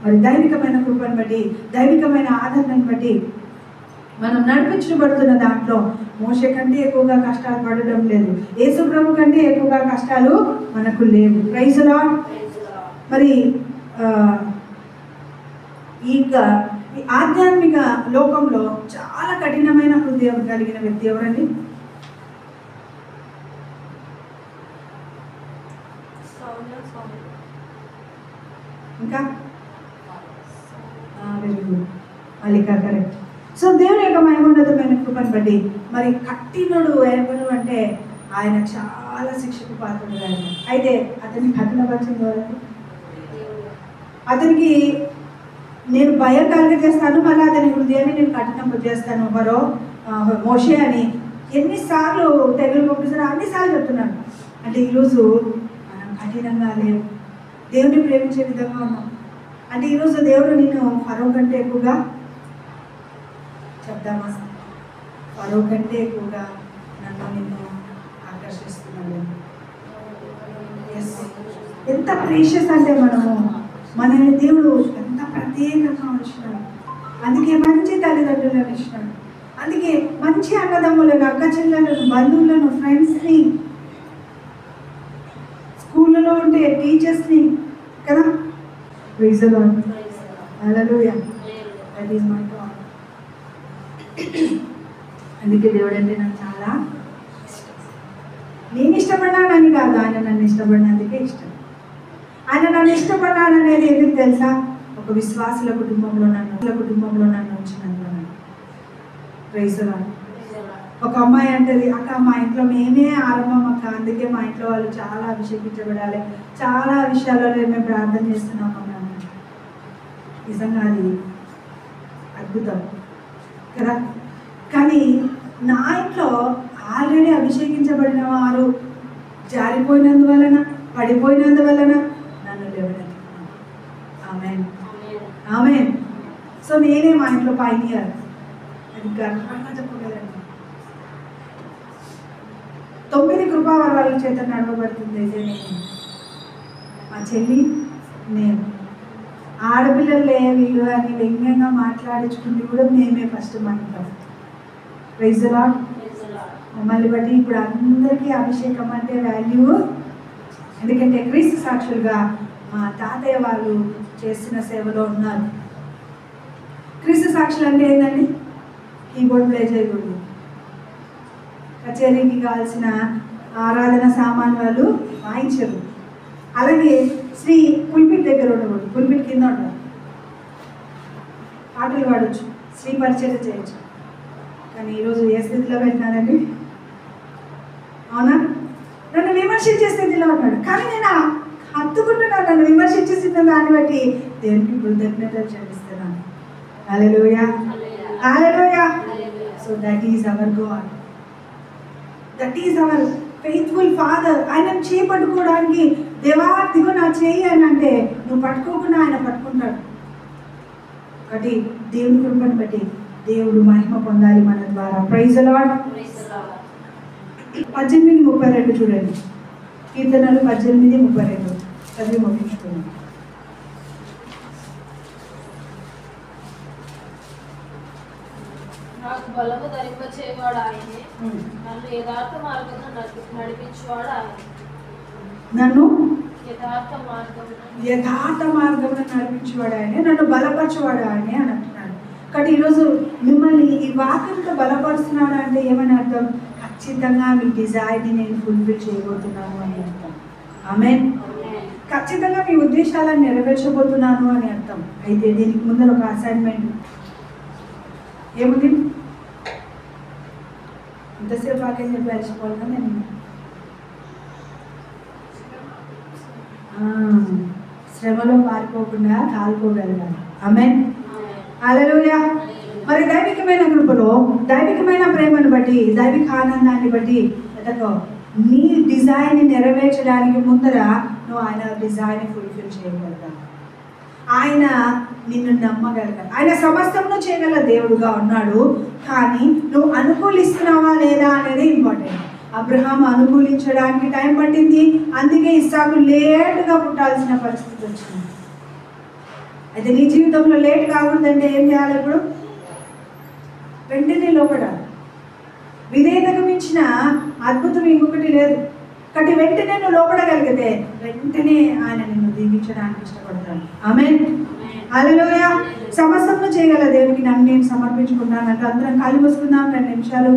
మరి దైవికమైన కృపను బట్టి, దైవికమైన ఆదరణను బట్టి మనం నడిపించబడుతున్న దాంట్లో మోషే కంటే ఎక్కువగా కష్టాలు పడడం లేదు, యేసు ప్రభు కంటే ఎక్కువగా కష్టాలు మనకు లేవు. Praise the Lord. మరి ఈ ఆధ్యాత్మిక లోకంలో చాలా కఠినమైన హృదయం కలిగిన వ్యక్తి ఎవరండి? ఇంకా వెరీ గుడ్, మల్లిక కరెక్ట్. సో దేవుని యొక్క మహిమోన్నతమైన కృపను బట్టి మరి కఠినుడు ఎవరు అంటే ఆయన చాలా శిక్షకు పాత్రుడు. ఆయన అయితే అతన్ని కఠినపరిచింది ఎవరండి? అతనికి నేను భయం కలిగజేస్తాను, మళ్ళీ అతని హృదయాన్ని నేను కఠినంపు చేస్తాను. మరో మోషే అని ఎన్నిసార్లు తెగులు పంపిస్తారో అన్నిసార్లు చెప్తున్నాను. అంటే ఈరోజు మనం కఠినంగా లేవు, దేవుని ప్రేమించే విధంగా ఉన్నాం. అంటే ఈరోజు దేవుడు నిన్ను ఫరో కంటే ఎక్కువగా చెప్దామా, ఫరో కంటే ఎక్కువగా నిన్ను ఆకర్షిస్తున్నాడు. ఎంత ప్రీషియస్ అంటే మనల్ని దేవుడు ఎంత ప్రత్యేకంగా ఉంచినాడు. అందుకే మంచి తల్లిదండ్రులను ఇచ్చినాడు. అందుకే మంచి అన్నదమ్ములను, అక్క చెల్లెలను, బంధువులను, ఫ్రెండ్స్ని, స్కూళ్ళలో ఉంటే టీచర్స్ని కదా. Praise the Lord. Hallelujah. That is my God. అందుకే దేవుడు అంటే నాకు చాలా నేను ఇష్టపడ్డానని కాదు, ఆయన నన్ను ఇష్టపడినందుకే ఇష్టం. ఆయన నన్ను ఇష్టపడ్డాననేది ఎందుకు తెలుసా? ఒక విశ్వాసుల కుటుంబంలో నన్ను ఉంచినందుకు. Praise the lord. ఒక అమ్మాయి అంటది, అక్క మా ఇంట్లో మేమే ఆరంభం అక్క, అందుకే మా ఇంట్లో వాళ్ళు చాలా అభిషేకించబడాలి, చాలా విషయాలలో మేము ప్రార్థన చేస్తున్నాం అన్నాను. నిజంగా అది అద్భుతం కదా. కానీ నా ఇంట్లో ఆల్రెడీ అభిషేకించబడిన వారు జారిపోయినందువలన, పడిపోయినందువలన నన్ను లేవనెత్తుకున్నాను. ఆమేన్, ఆమేన్. సో నేనే మా ఇంట్లో పైనియర్, అది గర్వంగా చెప్పగలను. 9 కృపావరాల చేత నడవబడుతుంది. మా చెల్లి, నేను ఆడపిల్లలే వీళ్ళు అని వ్యంగ్యంగా మాట్లాడించుకుంటే కూడా మేమే ఫస్ట్ మాట్లాడతాం. Praise the Lord. మమ్మల్ని బట్టి ఇప్పుడు అందరికీ అభిషేకం అంటే వాల్యూ. ఎందుకంటే క్రీస్తు సాక్షులుగా మా తాతయ్య వాళ్ళు చేస్తున్న సేవలో ఉన్నారు. క్రీస్తు సాక్షులు అంటే ఏంటండి? కీబోర్డ్ ప్లే చేయకూడదు, కచేరీకి కావాల్సిన ఆరాధన సామాన్ వాళ్ళు వాయించరు. అలాగే శ్రీ పుల్పిట్ దగ్గర ఉండకూడదు, పుల్పిట్ కింద ఉండదు. పాటలు పాడవచ్చు, శ్రీ పరిచయం చేయొచ్చు. కానీ ఈరోజు ఏ స్థితిలో పెట్టినారండి? అవునా? నన్ను విమర్శించే స్థితిలో ఉన్నాడు. కానీ నేను హత్తుకుంటున్నాను, నన్ను విమర్శించేసిన దాన్ని బట్టి దేవునికి కృతజ్ఞతలు చెల్లిస్తున్నాను. హల్లెలూయా, హల్లెలూయా. So that is our God, that is our faithful father. ఆయన చేయి పట్టుకోవడానికి దేవా దిగో నా చేయి అని అంటే నువ్వు పట్టుకోకుండా ఆయన పట్టుకుంటాడు. ఒకటి దేవుని కృపను బట్టి దేవుడు మహిమ పొందాలి మన ద్వారా. Praise the lord. 18:32 చూడండి. కీర్తనలు 18:32 చదివి ముగించుకున్నాం. నాకు బలము ధరింపచేవాడు ఆయనే, నన్ను యథార్థ మార్గమున నడిపించువాడు ఆయనే. నన్ను యథార్థ మార్గమున నడిపించేవాడు ఆయనే, నన్ను బలపరచేవాడు ఆయనే అని అంటున్నాడు. కాబట్టి ఈరోజు మిమ్మల్ని ఈ వాక్యంతో బలపరుస్తున్నాడు అంటే ఏమని అర్థం? ఖచ్చితంగా మీ డిజైర్ని నేను ఫుల్ఫిల్ చేయబోతున్నాను అని అర్థం. ఆమేన్. ఖచ్చితంగా మీ ఉద్దేశాలను నెరవేర్చబోతున్నాను అని అర్థం. అయితే దీనికి ముందర ఒక అసైన్మెంట్ ఏముంది? ఇంతసేపు వాక్యం చెప్పి అలసిపోవాలిగా నేను. శ్రమలో పారిపోకుండా కాలుకోగలగాలి. ఆమేన్. హల్లెలూయా. మరి దైవికమైన కృపలో, దైవికమైన ప్రేమను బట్టి, దైవిక ఆనందాన్ని బట్టి ఎదగో. నీ డిజైన్ని నెరవేర్చడానికి ముందర నువ్వు ఆయన డిజైన్ని ఫుల్ఫిల్ చేయగలగాలి. ఆయన నిన్ను నమ్మగలగాలి. ఆయన సమస్తమును చేయగల దేవుడుగా ఉన్నాడు. కానీ నువ్వు అనుకూలిస్తున్నావా లేదా అనేది ఇంపార్టెంట్. అబ్రహాం అనుకూలించడానికి టైం పట్టింది. అందుకే ఇస్సాకు లేటుగా పుట్టాల్సిన పరిస్థితి వచ్చింది. అయితే నీ జీవితంలో లేట్ కాకూడదంటే ఏం చేయాలి? ఇప్పుడు వెంటనే లోపడాలి. విధేయతకు మించిన అద్భుతం ఇంకొకటి లేదు. కాబట్టి వెంటనే నువ్వు లోపడగలిగితే వెంటనే ఆయన నిన్ను దీవించడానికి ఇష్టపడతాడు. ఆమేన్. హల్లెలూయా. సమస్తమును చేయగల దేవునికి నన్ను నేను సమర్పించుకున్నానంటే అందరం కళ్ళు మూసుకుందాం 2 నిమిషాలు.